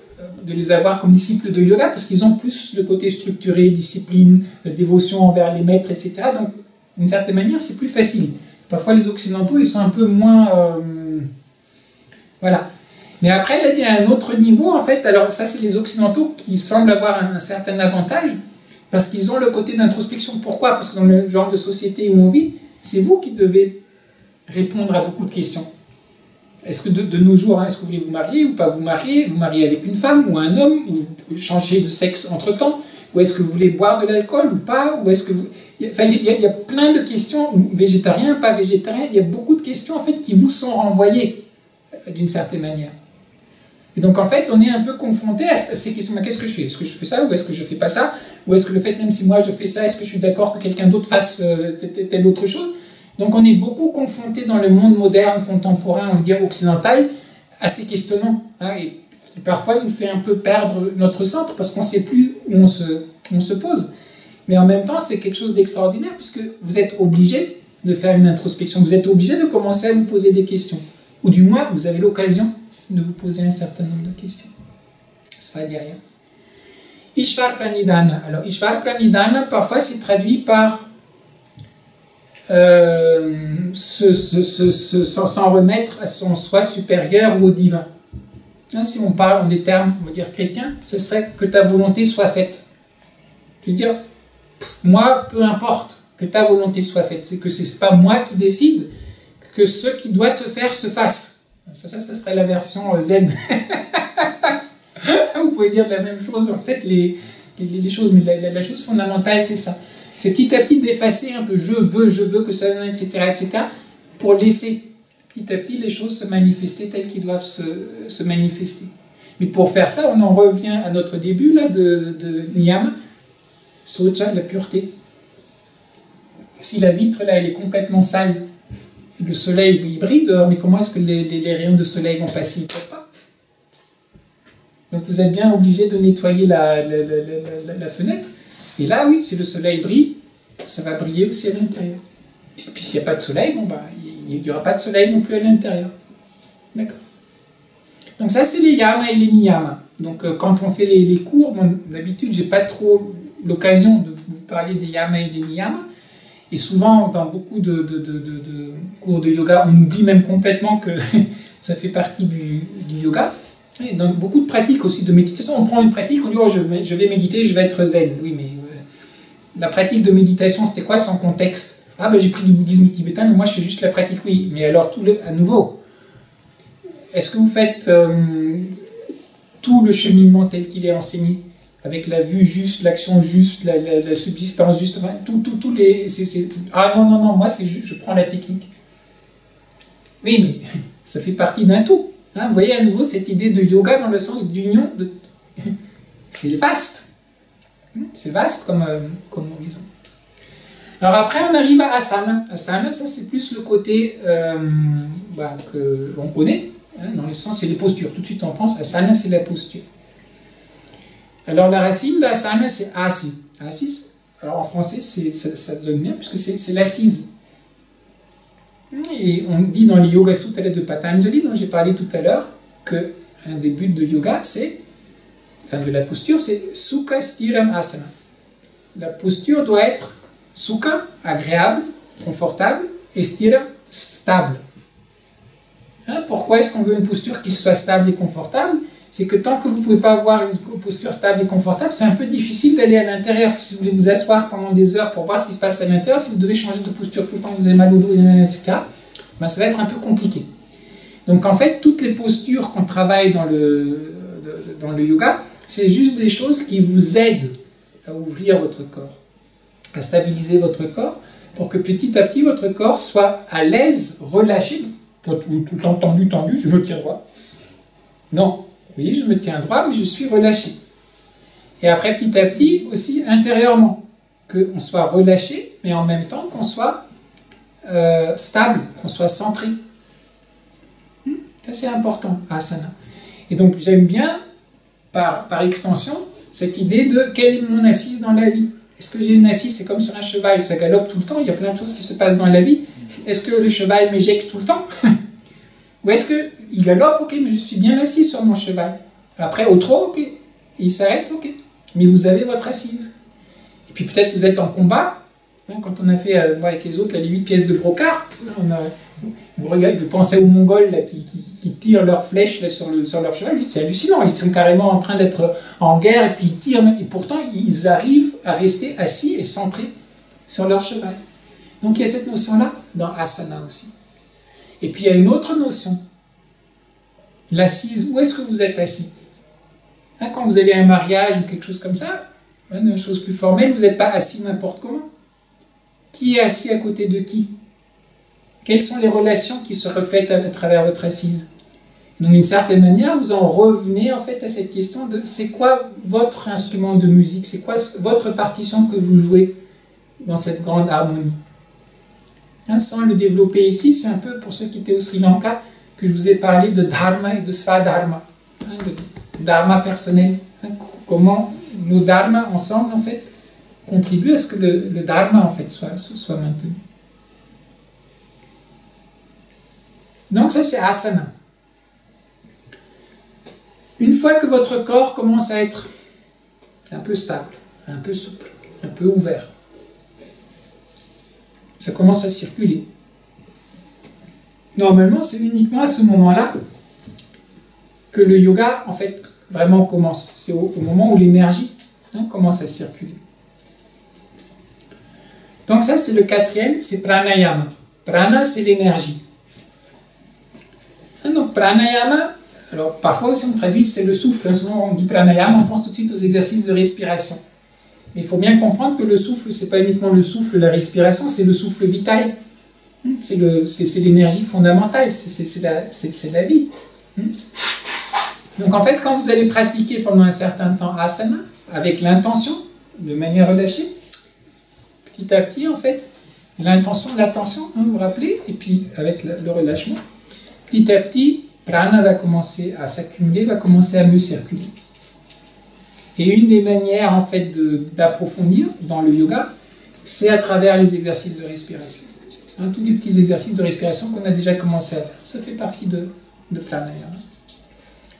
de les avoir comme disciples de yoga parce qu'ils ont plus le côté structuré, discipline, dévotion envers les maîtres, etc. Donc, d'une certaine manière, c'est plus facile. Parfois, les Occidentaux, ils sont un peu moins... voilà. Mais après, il y a un autre niveau, en fait. Alors, ça, c'est les Occidentaux qui semblent avoir un certain avantage parce qu'ils ont le côté d'introspection. Pourquoi? Parce que dans le genre de société où on vit, c'est vous qui devez répondre à beaucoup de questions. Est-ce que de nos jours, est-ce que vous voulez vous marier ou pas vous marier avec une femme ou un homme, ou changer de sexe entre-temps, ou est-ce que vous voulez boire de l'alcool ou pas, ou est-ce que vous... Enfin, il y a plein de questions, végétarien, pas végétarien, il y a beaucoup de questions en fait qui vous sont renvoyées d'une certaine manière. Et donc en fait, on est un peu confronté à ces questions. Mais qu'est-ce que je fais? Est-ce que je fais ça ou est-ce que je fais pas ça? Ou est-ce que le fait, même si moi je fais ça, est-ce que je suis d'accord que quelqu'un d'autre fasse telle autre chose? Donc on est beaucoup confronté dans le monde moderne, contemporain, on va dire occidental, à ces questionnements, hein, et qui parfois nous fait un peu perdre notre centre parce qu'on ne sait plus où on se pose. Mais en même temps, c'est quelque chose d'extraordinaire puisque vous êtes obligé de faire une introspection, vous êtes obligé de commencer à vous poser des questions. Ou du moins, vous avez l'occasion de vous poser un certain nombre de questions. Ça va dire rien. Ishvar Pranidhana. Alors, Ishvar Pranidhana, parfois, c'est traduit par s'en remettre à son soi supérieur ou au divin. Hein, si on parle en des termes, on va dire chrétiens, ce serait que ta volonté soit faite. C'est-à-dire, moi, peu importe que ta volonté soit faite. C'est que ce n'est pas moi qui décide, que ce qui doit se faire se fasse. Ça serait la version zen. Vous pouvez dire la même chose, en fait, les choses, mais la chose fondamentale, c'est ça. C'est petit à petit d'effacer un peu je veux que ça, etc., etc., pour laisser petit à petit les choses se manifester telles qu'elles doivent se manifester. Mais pour faire ça, on en revient à notre début là, de Niyama, Socha, la pureté. Si la vitre là, elle est complètement sale, le soleil il brille dehors, mais comment est-ce que les rayons de soleil vont passer? Ils ne peuvent pas. Donc vous êtes bien obligé de nettoyer la fenêtre. Et là, oui, si le soleil brille, ça va briller aussi à l'intérieur. Et puis s'il n'y a pas de soleil, bon, bah, il n'y aura pas de soleil non plus à l'intérieur. D'accord. Donc ça, c'est les yamas et les niyamas. Donc quand on fait les cours, bon, d'habitude, je n'ai pas trop l'occasion de vous parler des yamas et des niyamas. Et souvent, dans beaucoup de cours de yoga, on oublie même complètement que ça fait partie du yoga. Et dans beaucoup de pratiques aussi de méditation, on prend une pratique, on dit oh, je vais méditer, je vais être zen. Oui, mais la pratique de méditation, c'était quoi son contexte? Ah ben j'ai pris du bouddhisme tibétain, mais moi je fais juste la pratique. Oui, mais alors à nouveau, est-ce que vous faites tout le cheminement tel qu'il est enseigné, avec la vue juste, l'action juste, la subsistance juste, enfin, tous les... Ah non, moi c'est juste, je prends la technique. Oui, mais ça fait partie d'un tout. Hein, vous voyez à nouveau cette idée de yoga dans le sens d'union. C'est vaste. C'est vaste comme horizon. Alors après, on arrive à asana. Asana, ça c'est plus le côté que l'on connaît, hein, dans le sens, c'est les postures. Tout de suite on pense, asana c'est la posture. Alors la racine d'asana c'est asi. Asi, alors en français ça donne bien, puisque c'est l'assise. Et on dit dans les Yoga Sutras de Patanjali, dont j'ai parlé tout à l'heure, qu'un des buts de yoga, de la posture, c'est Sukha Stiram Asana. La posture doit être Sukha, agréable, confortable, et Stiram, stable. Hein, pourquoi est-ce qu'on veut une posture qui soit stable et confortable? C'est que tant que vous ne pouvez pas avoir une posture stable et confortable, c'est un peu difficile d'aller à l'intérieur. Si vous voulez vous asseoir pendant des heures pour voir ce qui se passe à l'intérieur, si vous devez changer de posture tout le temps, vous avez mal au dos, etc., ben ça va être un peu compliqué. Donc en fait, toutes les postures qu'on travaille dans le yoga, c'est juste des choses qui vous aident à ouvrir votre corps, à stabiliser votre corps, pour que petit à petit, votre corps soit à l'aise, relâché, tout le temps tendu, je me tiens droit. Non. Oui, je me tiens droit, mais je suis relâché. Et après, petit à petit, aussi intérieurement, qu'on soit relâché, mais en même temps qu'on soit stable, qu'on soit centré. Ça, c'est important, asana. Et donc, j'aime bien, par extension, cette idée de quelle est mon assise dans la vie. Est-ce que j'ai une assise, c'est comme sur un cheval, ça galope tout le temps, il y a plein de choses qui se passent dans la vie. Est-ce que le cheval m'éjecte tout le temps? Ou est-ce qu'il galope, ok, mais je suis bien assis sur mon cheval. Après, au trot, ok, il s'arrête, ok. Mais vous avez votre assise. Et puis peut-être vous êtes en combat. Quand on a fait avec les autres les 8 pièces de brocart, vous pensez aux Mongols là, qui tirent leurs flèches là, sur leur cheval, c'est hallucinant, ils sont carrément en train d'être en guerre et puis ils tirent, et pourtant ils arrivent à rester assis et centrés sur leur cheval. Donc il y a cette notion-là dans asana aussi. Et puis il y a une autre notion, l'assise, où est-ce que vous êtes assis? Quand vous allez à un mariage ou quelque chose comme ça, une chose plus formelle, vous n'êtes pas assis n'importe comment. Qui est assis à côté de qui? Quelles sont les relations qui se reflètent à travers votre assise? Donc d'une certaine manière, vous en revenez en fait à cette question de c'est quoi votre instrument de musique, c'est quoi votre partition que vous jouez dans cette grande harmonie. Sans le développer ici, c'est un peu pour ceux qui étaient au Sri Lanka que je vous ai parlé de dharma et de svadharma, le dharma personnel, comment nos dharmas ensemble en fait contribuent à ce que le dharma en fait soit maintenu. Donc ça c'est asana. Une fois que votre corps commence à être un peu stable, un peu souple, un peu ouvert, ça commence à circuler. Normalement, c'est uniquement à ce moment-là que le yoga, en fait, vraiment commence. C'est au moment où l'énergie commence à circuler. Donc ça, c'est le quatrième, c'est pranayama. Prana, c'est l'énergie. Donc pranayama, alors parfois aussi on traduit c'est le souffle. Souvent on dit pranayama, on pense tout de suite aux exercices de respiration. Mais il faut bien comprendre que le souffle, c'est pas uniquement le souffle, la respiration, c'est le souffle vital. C'est l'énergie fondamentale, c'est la vie. Donc en fait, quand vous allez pratiquer pendant un certain temps asana, avec l'intention, de manière relâchée, petit à petit, en fait, l'intention, l'attention, vous vous rappelez, et puis avec le relâchement, petit à petit, prana va commencer à s'accumuler, va commencer à mieux circuler. Et une des manières, en fait, d'approfondir dans le yoga, c'est à travers les exercices de respiration. Tous les petits exercices de respiration qu'on a déjà commencé à faire, ça fait partie de pranayama.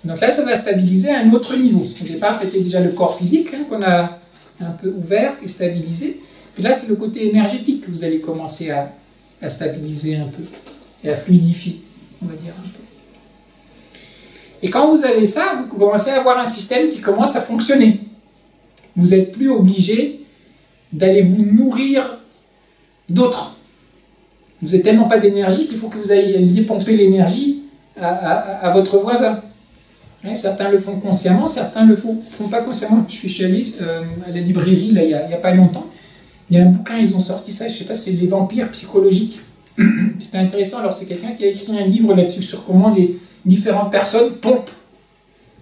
Donc là, ça va stabiliser à un autre niveau. Au départ, c'était déjà le corps physique qu'on a un peu ouvert et stabilisé. Puis là, c'est le côté énergétique que vous allez commencer à stabiliser un peu et à fluidifier, on va dire un peu. Et quand vous avez ça, vous commencez à avoir un système qui commence à fonctionner. Vous n'êtes plus obligé d'aller vous nourrir d'autres. Vous n'avez tellement pas d'énergie qu'il faut que vous alliez pomper l'énergie à votre voisin. Certains le font consciemment, certains ne le font pas consciemment. Je suis allé à la librairie là, il n'y a pas longtemps. Il y a un bouquin, ils ont sorti ça, je ne sais pas, c'est Les vampires psychologiques. C'était intéressant. Alors c'est quelqu'un qui a écrit un livre là-dessus sur comment les différentes personnes pompent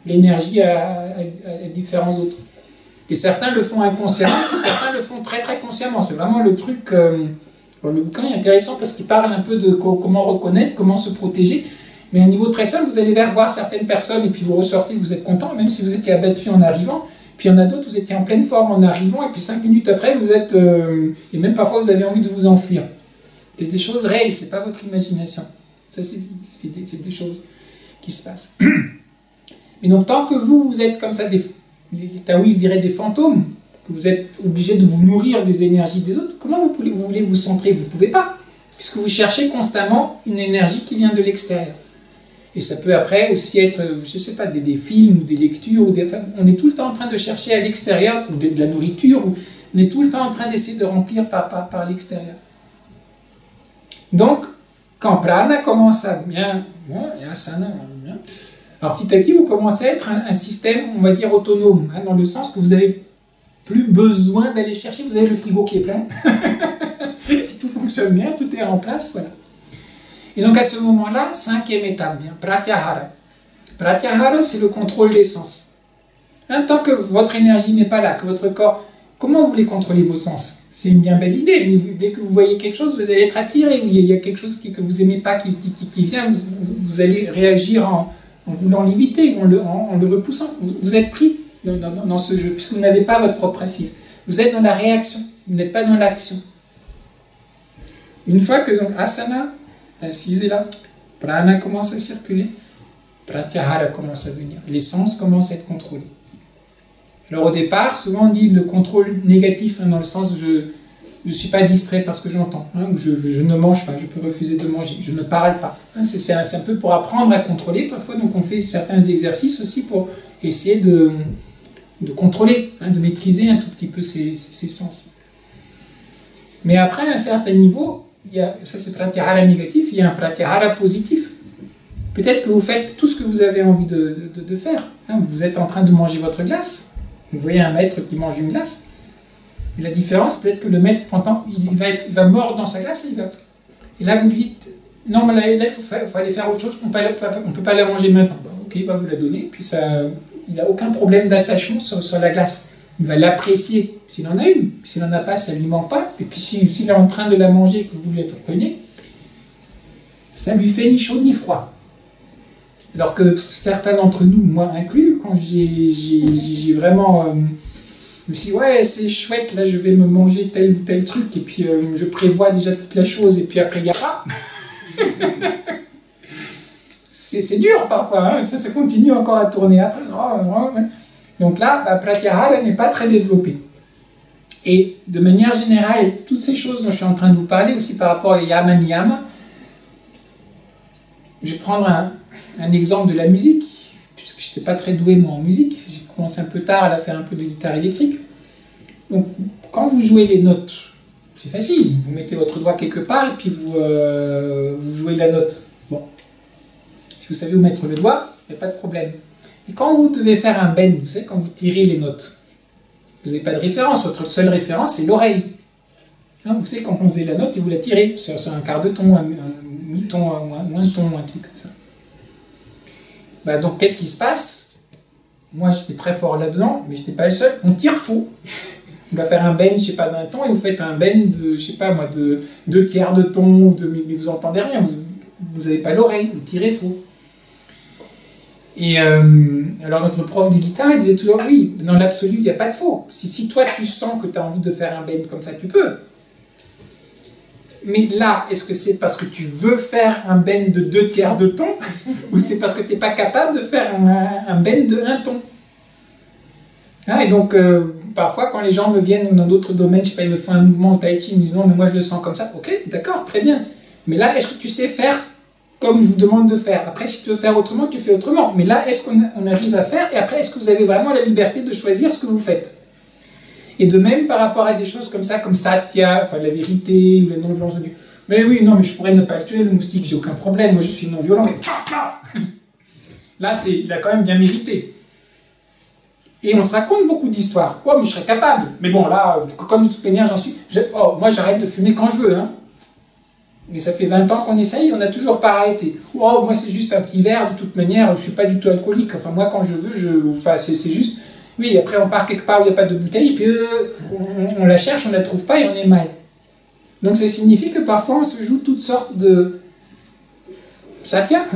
l'énergie à différents autres. Et certains le font inconsciemment, et certains le font très très consciemment. C'est vraiment le truc... le bouquin est intéressant parce qu'il parle un peu de comment reconnaître, comment se protéger. Mais à un niveau très simple, vous allez voir certaines personnes et puis vous ressortez, vous êtes content, même si vous étiez abattu en arrivant. Puis il y en a d'autres, vous étiez en pleine forme en arrivant, et puis 5 minutes après, vous êtes... et même parfois, vous avez envie de vous enfuir. C'est des choses réelles, c'est pas votre imagination. Ça, c'est des choses qui se passent. Mais donc, tant que vous êtes comme ça, les taoïstes diraient des fantômes, que vous êtes obligé de vous nourrir des énergies des autres, comment vous voulez vous centrer? Vous ne pouvez pas, puisque vous cherchez constamment une énergie qui vient de l'extérieur. Et ça peut après aussi être, je ne sais pas, des films ou des lectures. On est tout le temps en train de chercher à l'extérieur, ou de la nourriture, on est tout le temps en train d'essayer de remplir par l'extérieur. Donc, quand prana commence à bien, alors petit à petit, vous commencez à être un système, on va dire, autonome, dans le sens que vous n'avez plus besoin d'aller chercher, vous avez le frigo qui est plein, tout fonctionne bien, tout est en place, voilà. Et donc à ce moment-là, 5e étape, bien, pratyahara. Pratyahara, c'est le contrôle des sens. Tant que votre énergie n'est pas là, que votre corps, comment vous voulez contrôler vos sens? C'est une bien belle idée, mais dès que vous voyez quelque chose, vous allez être attiré, il y a quelque chose que vous n'aimez pas qui vient, vous allez réagir en voulant l'éviter, en le repoussant. Vous êtes pris dans ce jeu, puisque vous n'avez pas votre propre assise. Vous êtes dans la réaction, vous n'êtes pas dans l'action. Une fois que donc asana, assise est là, prana commence à circuler, pratyahara commence à venir, les sens commencent à être contrôlés. Alors au départ, souvent on dit le contrôle négatif, dans le sens où je ne suis pas distrait par ce que j'entends, ou je ne mange pas, je peux refuser de manger, je ne parle pas. C'est un peu pour apprendre à contrôler parfois, donc on fait certains exercices aussi pour essayer de contrôler, de maîtriser un tout petit peu ces sens. Mais après, à un certain niveau, ça c'est pratyahara négatif, il y a un pratyahara positif. Peut-être que vous faites tout ce que vous avez envie de faire. Vous êtes en train de manger votre glace, vous voyez un maître qui mange une glace, et la différence, peut-être que le maître, il va mordre dans sa glace, et là vous lui dites, non, mais là il faut aller faire autre chose, on ne peut pas la manger maintenant. Bon, ok, il va vous la donner, puis il n'a aucun problème d'attachement sur la glace. Il va l'apprécier s'il en a une. S'il n'en a pas, ça ne lui manque pas. Et puis s'il est en train de la manger et que vous la preniez, ça ne lui fait ni chaud ni froid. Alors que certains d'entre nous, moi inclus, quand j'ai vraiment... je me suis dit, ouais, c'est chouette, là je vais me manger tel ou tel truc, et puis je prévois déjà toute la chose, et puis après il n'y a pas. C'est dur parfois, ça continue encore à tourner après. Donc là, la pratyahara n'est pas très développée. Et de manière générale, toutes ces choses dont je suis en train de vous parler, aussi par rapport à yama niyama, je vais prendre un exemple de la musique, puisque je n'étais pas très doué moi en musique, j'ai commencé un peu tard à faire un peu de guitare électrique. Donc quand vous jouez les notes, c'est facile, vous mettez votre doigt quelque part et puis vous jouez la note. Bon, si vous savez où mettre le doigt, il n'y a pas de problème. Et quand vous devez faire un bend, vous savez, quand vous tirez les notes, vous n'avez pas de référence, votre seule référence c'est l'oreille. Vous savez, quand on faisait la note et vous la tirez sur un quart de ton, un mi-ton, un ton, un truc comme ça. Donc qu'est-ce qui se passe? Moi j'étais très fort là-dedans, mais je n'étais pas le seul, on tire faux. On va faire un bend, je sais pas, d'un ton, et vous faites un bend de, je sais pas moi, de 2/4 de ton, mais vous n'entendez rien, vous n'avez pas l'oreille, vous tirez faux. Et alors notre prof de guitare, il disait toujours, oui, dans l'absolu, il n'y a pas de faux. Si toi, tu sens que tu as envie de faire un bend comme ça, tu peux. Mais là, est-ce que c'est parce que tu veux faire un bend de 2/3 de ton, ou c'est parce que tu n'es pas capable de faire un bend de 1 ton? Et donc, parfois, quand les gens me viennent dans d'autres domaines, je sais pas, ils me font un mouvement au tai chi, ils me disent, non, mais moi, je le sens comme ça. Ok, d'accord, très bien. Mais là, est-ce que tu sais faire comme je vous demande de faire? Après, si tu veux faire autrement, tu fais autrement. Mais là, est-ce qu'on arrive à faire? Et après, est-ce que vous avez vraiment la liberté de choisir ce que vous faites? Et de même, par rapport à des choses comme ça, comme Satya, enfin la vérité, ou la non-violence de Dieu. Mais oui, non, mais je pourrais ne pas le tuer, le moustique, j'ai aucun problème, moi je suis non-violent, mais... Là, il a quand même bien mérité. Et on se raconte beaucoup d'histoires. Oh, mais je serais capable. Mais bon, là, comme de toute manière, j'en suis... moi, j'arrête de fumer quand je veux, Et ça fait 20 ans qu'on essaye, on n'a toujours pas arrêté. Oh, moi, c'est juste un petit verre, de toute manière, je ne suis pas du tout alcoolique. Enfin, moi, quand je veux, Enfin, c'est juste... Oui, après, on part quelque part où il n'y a pas de bouteille, et puis on la cherche, on ne la trouve pas, et on est mal. Donc, ça signifie que parfois, on se joue toutes sortes de... Satya,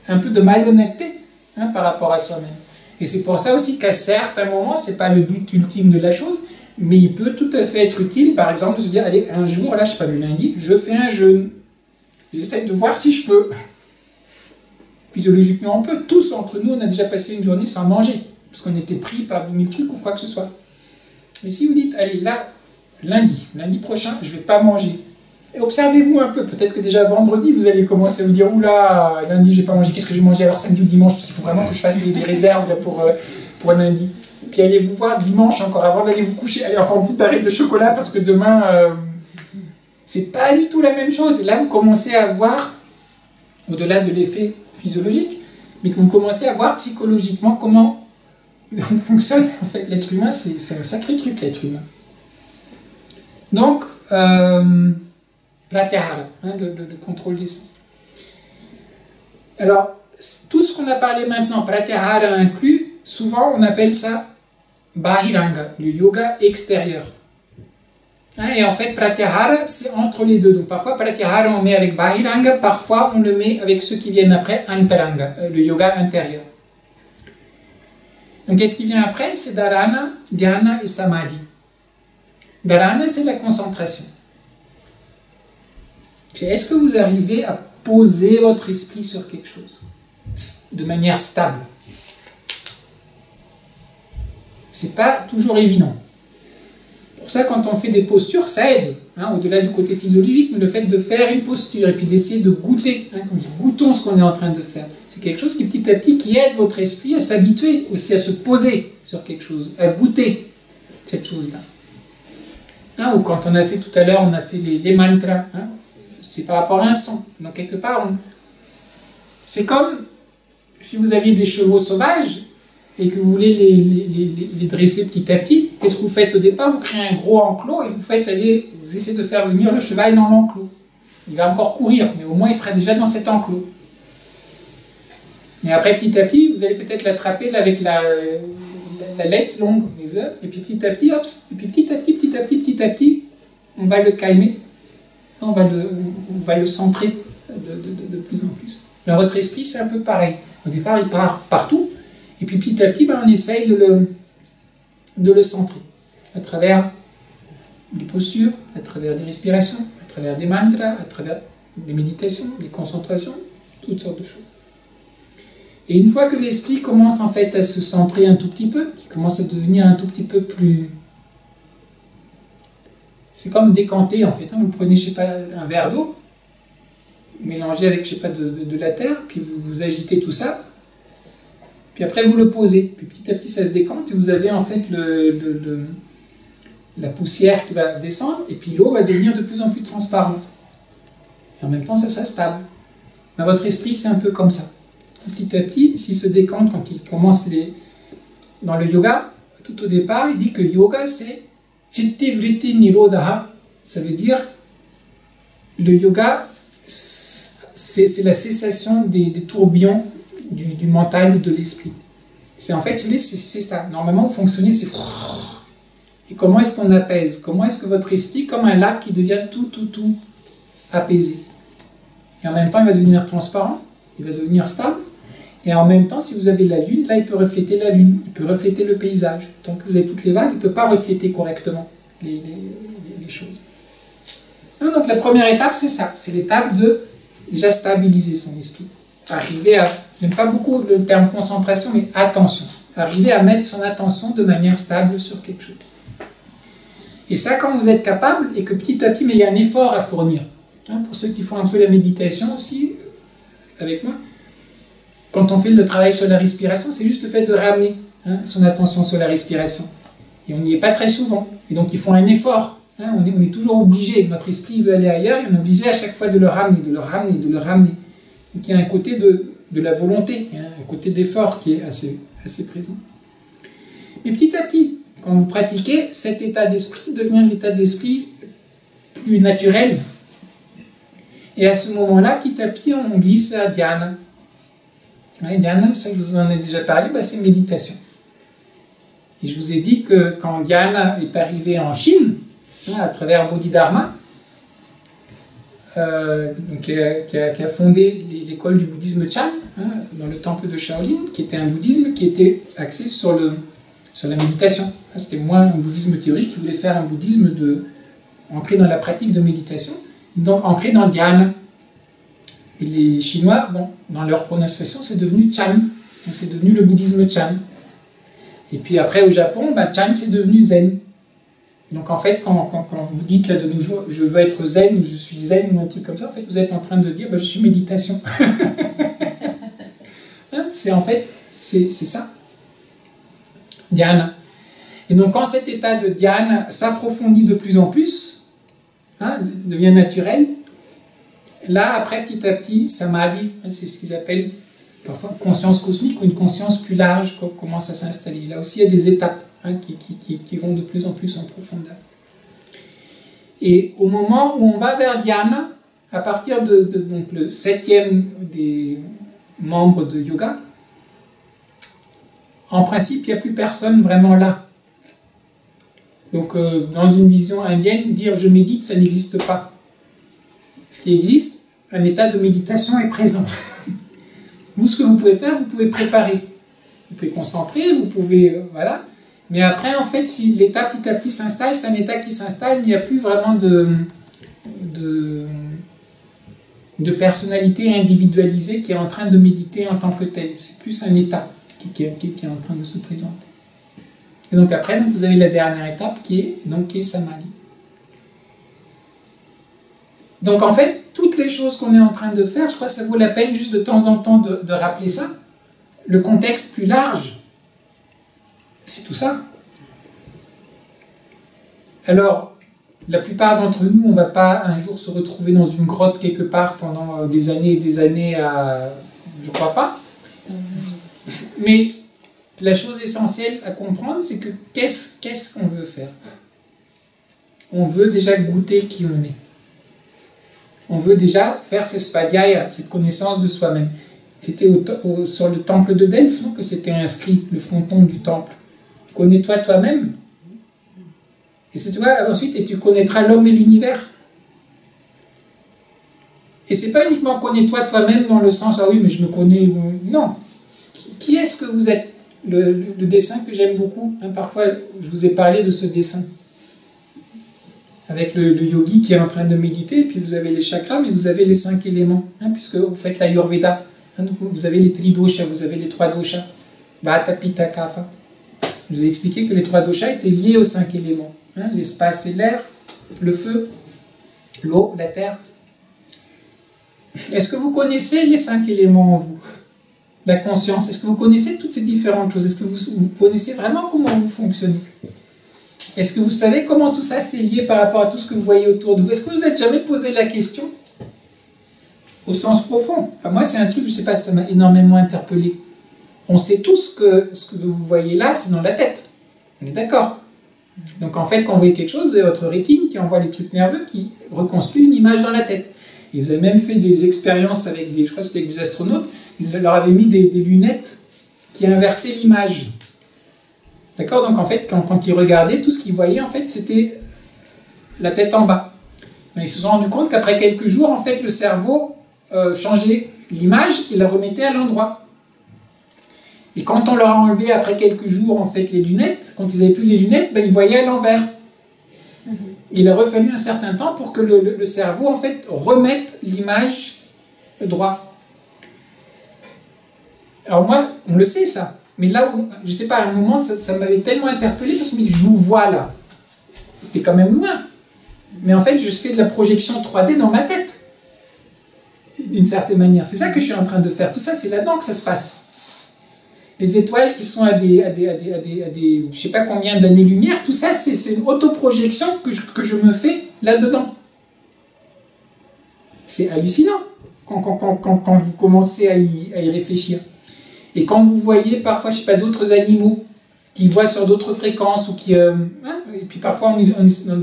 un peu de malhonnêteté, par rapport à soi-même. Et c'est pour ça aussi qu'à certains moments, ce n'est pas le but ultime de la chose, mais il peut tout à fait être utile, par exemple, de se dire, allez, un jour, là, je ne sais pas, le lundi, je fais un jeûne. J'essaie de voir si je peux. Physiologiquement, on peut. Tous entre nous, on a déjà passé une journée sans manger, parce qu'on était pris par 10 000 trucs ou quoi que ce soit. Mais si vous dites, allez, là, lundi prochain, je ne vais pas manger. Et observez-vous un peu, peut-être que déjà vendredi, vous allez commencer à vous dire, oula, lundi, je ne vais pas manger, qu'est-ce que je vais manger alors samedi ou dimanche, parce qu'il faut vraiment que je fasse des réserves là, pour lundi. Puis allez vous voir dimanche encore, avant d'aller vous coucher, allez encore une petite barrette de chocolat, parce que demain, c'est pas du tout la même chose. Et là, vous commencez à voir, au-delà de l'effet physiologique, mais que vous commencez à voir psychologiquement comment fonctionne en fait l'être humain. C'est un sacré truc, l'être humain. Donc, pratyahara, le contrôle des sens. Alors, tout ce qu'on a parlé maintenant, pratyahara inclus, souvent on appelle ça bahiranga, le yoga extérieur. Et en fait, pratyahara, c'est entre les deux. Donc parfois, pratyahara, on met avec bahiranga, parfois on le met avec ceux qui viennent après, antaranga, le yoga intérieur. Donc qu'est-ce qui vient après? C'est dharana, dhyana et samadhi. Dharana, c'est la concentration. Est-ce que vous arrivez à poser votre esprit sur quelque chose de manière stable? C'est pas toujours évident. Pour ça, quand on fait des postures, ça aide, hein, au-delà du côté physiologique, mais le fait de faire une posture et puis d'essayer de goûter, hein, comme goûtons ce qu'on est en train de faire. C'est quelque chose qui petit à petit qui aide votre esprit à s'habituer aussi à se poser sur quelque chose, à goûter cette chose-là. Hein, ou quand on a fait tout à l'heure, on a fait les mantras, hein, c'est par rapport à un son. Donc quelque part, c'est comme si vous aviez des chevaux sauvages et que vous voulez les dresser petit à petit. Qu'est-ce que vous faites au départ? Vous créez un gros enclos et vous essayez de faire venir le cheval dans l'enclos. Il va encore courir, mais au moins il sera déjà dans cet enclos. Mais après, petit à petit, vous allez peut-être l'attraper avec la laisse longue, et puis petit à petit, hop, et puis petit à petit, on va le calmer, on va le centrer de plus en plus. Dans votre esprit, c'est un peu pareil. Au départ, il part partout, et puis petit à petit, on essaye de le centrer, à travers des postures, à travers des respirations, à travers des mantras, à travers des méditations, des concentrations, toutes sortes de choses. Et une fois que l'esprit commence en fait à se centrer un tout petit peu, qui commence à devenir un tout petit peu plus... C'est comme décanter en fait. Hein. Vous prenez, je sais pas, un verre d'eau, mélangez avec, je sais pas, de la terre, puis vous agitez tout ça, puis après vous le posez. Puis petit à petit ça se décante et vous avez en fait la poussière qui va descendre, et puis l'eau va devenir de plus en plus transparente. Et en même temps ça s'installe. Dans votre esprit c'est un peu comme ça. Petit à petit, s'il se décante quand il commence dans le yoga, tout au départ, il dit que yoga c'est Chitti Vritti Nirodha. Ça veut dire le yoga, c'est la cessation des tourbillons du mental ou de l'esprit. C'est en fait, c'est ça. Normalement, vous fonctionnez, c'est... Et comment est-ce qu'on apaise? Comment est-ce que votre esprit, comme un lac qui devient tout apaisé? Et en même temps, il va devenir transparent, il va devenir stable. Et en même temps, si vous avez la lune, là, il peut refléter la lune, il peut refléter le paysage. Tant que vous avez toutes les vagues, il ne peut pas refléter correctement les choses. Donc la première étape, c'est ça. C'est l'étape de déjà stabiliser son esprit. Arriver à, j'aime pas beaucoup le terme concentration, mais attention. Arriver à mettre son attention de manière stable sur quelque chose. Et ça, quand vous êtes capable, et que petit à petit, mais il y a un effort à fournir. Hein, pour ceux qui font un peu la méditation aussi, avec moi, quand on fait le travail sur la respiration, c'est juste le fait de ramener son attention sur la respiration. Et on n'y est pas très souvent. Et donc il faut un effort. Hein, on est toujours obligé. Notre esprit veut aller ailleurs, et on est obligé à chaque fois de le ramener, de le ramener, de le ramener. Donc il y a un côté de la volonté, hein, un côté d'effort qui est assez présent. Mais petit à petit, quand vous pratiquez, cet état d'esprit devient l'état d'esprit plus naturel. Et à ce moment-là, petit à petit, on glisse à dhyana. Dhyana, ça je vous en ai déjà parlé, c'est méditation. Et je vous ai dit que quand Dhyana est arrivé en Chine, à travers Bodhidharma, qui a fondé l'école du bouddhisme Chan, dans le temple de Shaolin, qui était un bouddhisme qui était axé sur la méditation. C'était moins un bouddhisme théorique, qui voulait faire un bouddhisme ancré dans la pratique de méditation, donc ancré dans le dhyana. Et les Chinois, dans leur prononciation, c'est devenu Chan. C'est devenu le bouddhisme Chan. Et puis après, au Japon, Chan, c'est devenu Zen. Donc en fait, quand vous dites là de nos jours, je veux être Zen, ou je suis Zen, ou un truc comme ça, en fait, vous êtes en train de dire, je suis méditation. C'est ça. Dhyana. Et donc quand cet état de dhyana s'approfondit de plus en plus, devient naturel, là, après, petit à petit, samadhi, c'est ce qu'ils appellent parfois conscience cosmique ou une conscience plus large commence à s'installer. Là aussi, il y a des étapes qui vont de plus en plus en profondeur. Et au moment où on va vers dhyana, à partir donc le 7e des membres de yoga, en principe, il n'y a plus personne vraiment là. Donc, dans une vision indienne, dire je médite, ça n'existe pas. Ce qui existe, un état de méditation est présent. Vous, ce que vous pouvez faire, vous pouvez préparer. Vous pouvez concentrer, vous pouvez... voilà. Mais après, en fait, si l'état petit à petit s'installe, c'est un état qui s'installe, il n'y a plus vraiment de personnalité individualisée qui est en train de méditer en tant que tel. C'est plus un état qui est en train de se présenter. Et donc après, vous avez la dernière étape qui est Samadhi. Donc en fait, toutes les choses qu'on est en train de faire, je crois que ça vaut la peine juste de temps en temps de rappeler ça. Le contexte plus large, c'est tout ça. Alors, la plupart d'entre nous, on ne va pas un jour se retrouver dans une grotte quelque part pendant des années et des années à... Je ne crois pas. Mais la chose essentielle à comprendre, c'est que qu'est-ce qu'on veut faire? On veut déjà goûter qui on est. On veut déjà faire ce svadhyaya, cette connaissance de soi-même. C'était sur le temple de Delphes, non, que c'était inscrit, le fronton du temple. Connais-toi toi-même. Et c'est toi, ensuite, et tu connaîtras l'homme et l'univers. Et c'est pas uniquement connais-toi toi-même dans le sens, ah oui, mais je me connais. Non. Qui est-ce que vous êtes? Le dessin que j'aime beaucoup, hein, parfois je vous ai parlé de ce dessin. Avec le yogi qui est en train de méditer, puis vous avez les chakras, mais vous avez les 5 éléments, hein, puisque vous faites l'Ayurveda. Hein, vous avez les tridoshas, vous avez les 3 doshas. Vata, Pitta, Kapha. Je vous ai expliqué que les 3 doshas étaient liés aux 5 éléments. Hein, l'espace et l'air, le feu, l'eau, la terre. Est-ce que vous connaissez les 5 éléments en vous? La conscience, est-ce que vous connaissez toutes ces différentes choses? Est-ce que vous connaissez vraiment comment vous fonctionnez? Est-ce que vous savez comment tout ça s'est lié par rapport à tout ce que vous voyez autour de vous? Est-ce que vous vous êtes jamais posé la question au sens profond? Enfin, moi, c'est un truc, je ne sais pas, ça m'a énormément interpellé. On sait tous que ce que vous voyez là, c'est dans la tête. On est d'accord? Donc en fait, quand vous voyez quelque chose, vous avez votre rétine qui envoie les trucs nerveux qui reconstruit une image dans la tête. Ils avaient même fait des expériences avec je crois que c'était des astronautes, ils leur avaient mis des lunettes qui inversaient l'image. D'accord? Donc en fait, quand ils regardaient, tout ce qu'ils voyaient, en fait, c'était la tête en bas. Mais ils se sont rendus compte qu'après quelques jours, en fait, le cerveau changeait l'image et la remettait à l'endroit. Et quand on leur a enlevé après quelques jours, en fait, les lunettes, quand ils n'avaient plus les lunettes, ben, ils voyaient à l'envers. Il a refallu un certain temps pour que le cerveau, en fait, remette l'image droit. Alors moi, on le sait ça, mais là où, je sais pas, à un moment, ça m'avait tellement interpellé parce que je vous vois là. T'es quand même loin. Mais en fait, je fais de la projection 3D dans ma tête. D'une certaine manière. C'est ça que je suis en train de faire. Tout ça, c'est là-dedans que ça se passe. Les étoiles qui sont à des je sais pas combien d'années-lumière, tout ça, c'est une autoprojection que je me fais là-dedans. C'est hallucinant quand vous commencez à y réfléchir. Et quand vous voyez parfois, je sais pas, d'autres animaux qui voient sur d'autres fréquences, ou qui, et puis parfois, dans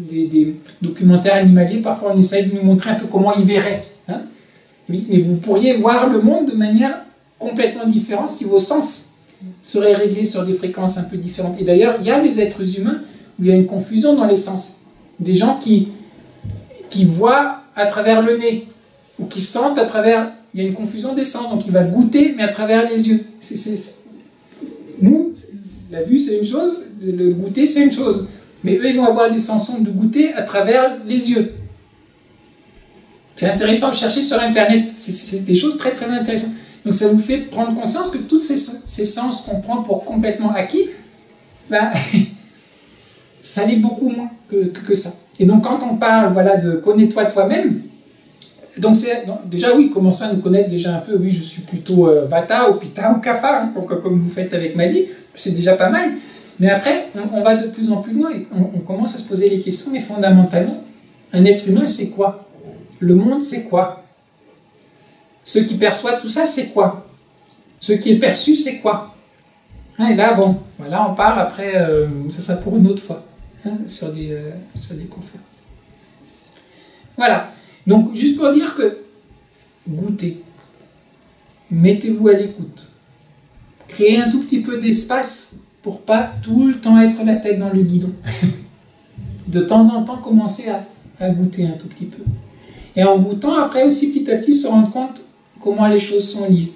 des documentaires animaliers, parfois on essaie de nous montrer un peu comment ils verraient. Hein? Mais vous pourriez voir le monde de manière complètement différente si vos sens seraient réglés sur des fréquences un peu différentes. Et d'ailleurs, il y a des êtres humains où il y a une confusion dans les sens. Des gens qui voient à travers le nez, ou qui sentent à travers... Il y a une confusion des sens, donc il va goûter, mais à travers les yeux. Nous, la vue, c'est une chose, le goûter, c'est une chose. Mais eux, ils vont avoir des sensons de goûter à travers les yeux. C'est intéressant de chercher sur Internet. C'est des choses très, très intéressantes. Donc ça vous fait prendre conscience que tous ces sens qu'on prend pour complètement acquis, ben, ça l'est beaucoup moins que ça. Et donc quand on parle, voilà, de connais-toi toi-même, donc déjà oui, commençons à nous connaître déjà un peu. Oui, je suis plutôt Vata ou Pitta ou Kapha, hein, comme vous faites avec Maddy, c'est déjà pas mal. Mais après, on va de plus en plus loin et on commence à se poser les questions. Mais fondamentalement, un être humain, c'est quoi? Le monde, c'est quoi? Ce qui perçoit tout ça, c'est quoi? Ce qui est perçu, c'est quoi? Et là, bon, voilà, on part après, ça sera pour une autre fois, hein, sur des conférences. Voilà. Donc, juste pour dire que goûtez, mettez-vous à l'écoute, créez un tout petit peu d'espace pour pas tout le temps être la tête dans le guidon. De temps en temps, commencez à goûter un tout petit peu. Et en goûtant, après aussi, petit à petit, se rendre compte comment les choses sont liées.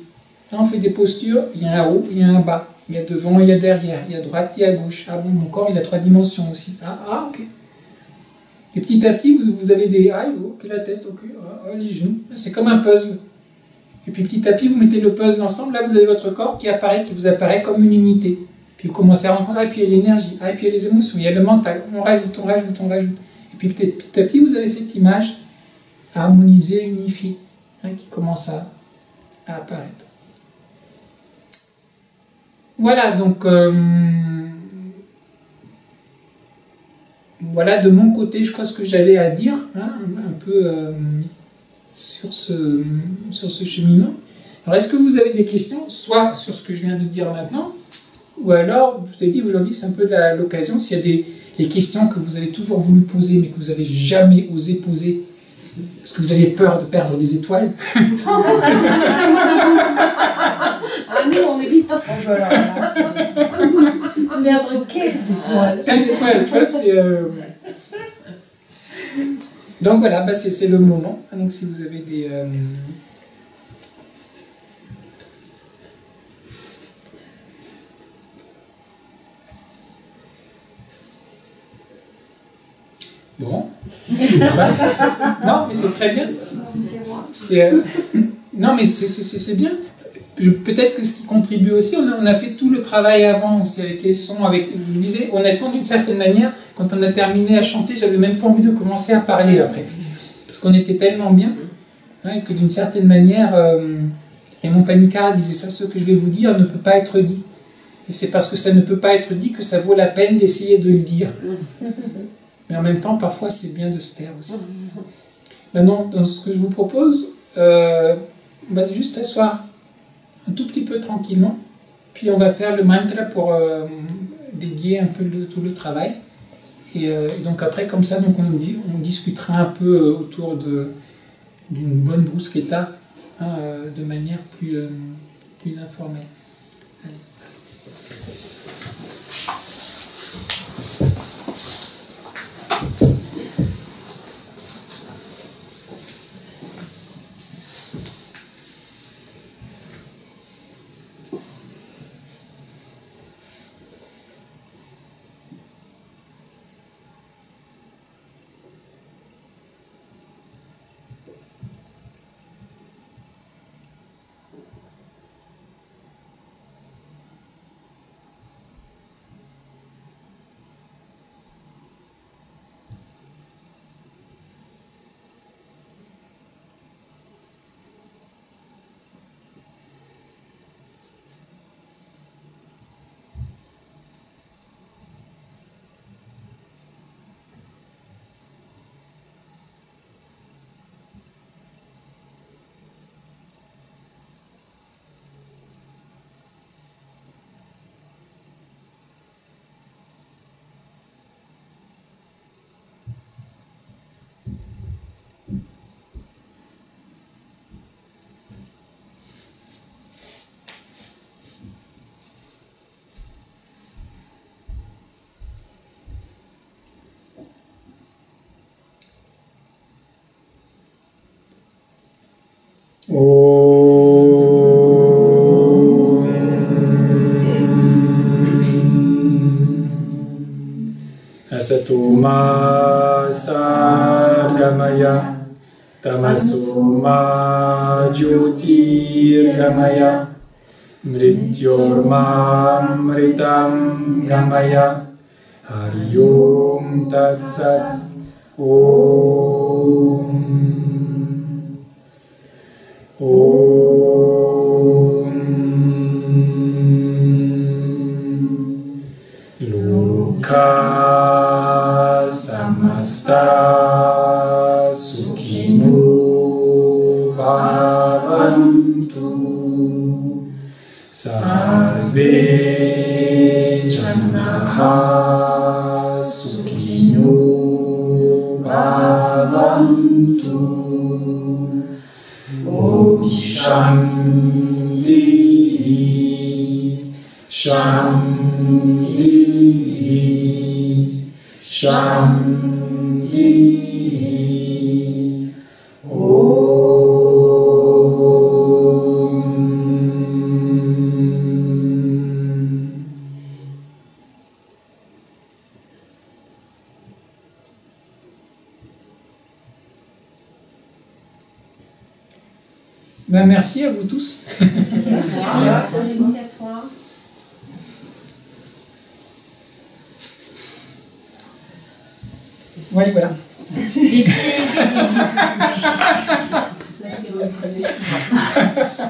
Là, on fait des postures, il y a un haut, il y a un bas. Il y a devant, il y a derrière, il y a à droite, il y a à gauche. Ah bon, mon corps, il a 3 dimensions aussi. Ah ok. Et petit à petit, vous avez des... Ah, ok, la tête, ok, les genoux. C'est comme un puzzle. Et puis petit à petit, vous mettez le puzzle ensemble. Là, vous avez votre corps qui vous apparaît comme une unité. Puis vous commencez à rencontrer, et puis il y a l'énergie, et puis il y a les émotions, il y a le mental. On rajoute. Et puis petit à petit, vous avez cette image harmonisée, unifiée, qui commence à apparaître. Voilà, donc... voilà de mon côté, je crois ce que j'avais à dire, un peu sur ce cheminement. Alors, est-ce que vous avez des questions, soit sur ce que je viens de dire maintenant, ou alors, je vous ai dit aujourd'hui, c'est un peu l'occasion, s'il y a des questions que vous avez toujours voulu poser, mais que vous n'avez jamais osé poser, parce que vous avez peur de perdre des étoiles. Ah, nous, on est bien. Perdre 15 étoiles. 15 étoiles, tu vois, c'est... Donc voilà, bah c'est le moment. Donc si vous avez des... Bon. Non, mais c'est très bien. Non, mais c'est bien. Peut-être que ce qui contribue aussi, on a fait tout le travail avant aussi avec les sons, je vous disais, honnêtement, d'une certaine manière, quand on a terminé à chanter, j'avais même pas envie de commencer à parler après. Parce qu'on était tellement bien, que d'une certaine manière, Raymond Panicard disait ça, ce que je vais vous dire ne peut pas être dit. Et c'est parce que ça ne peut pas être dit que ça vaut la peine d'essayer de le dire. Mais en même temps, parfois, c'est bien de se taire aussi. Maintenant, dans ce que je vous propose, juste s'asseoir un tout petit peu tranquillement, puis on va faire le mantra pour dédier un peu tout le travail. Et donc après, comme ça, donc on discutera un peu autour d'une bonne bruschetta, de manière plus informelle. Allez. Asatoma Sargamaya Tamasoma Jyotirgamaya Mrityormamritam Gamaya Hariyom Tatsat Om Loka Samasta Sukhino Bhavantu Sarve Janaha Sukhino Bhavantu Om Shanti Shanti Shanti Om Ben, merci à vous tous. Merci à toi. Voilà, voilà. Parce que vous le prenez.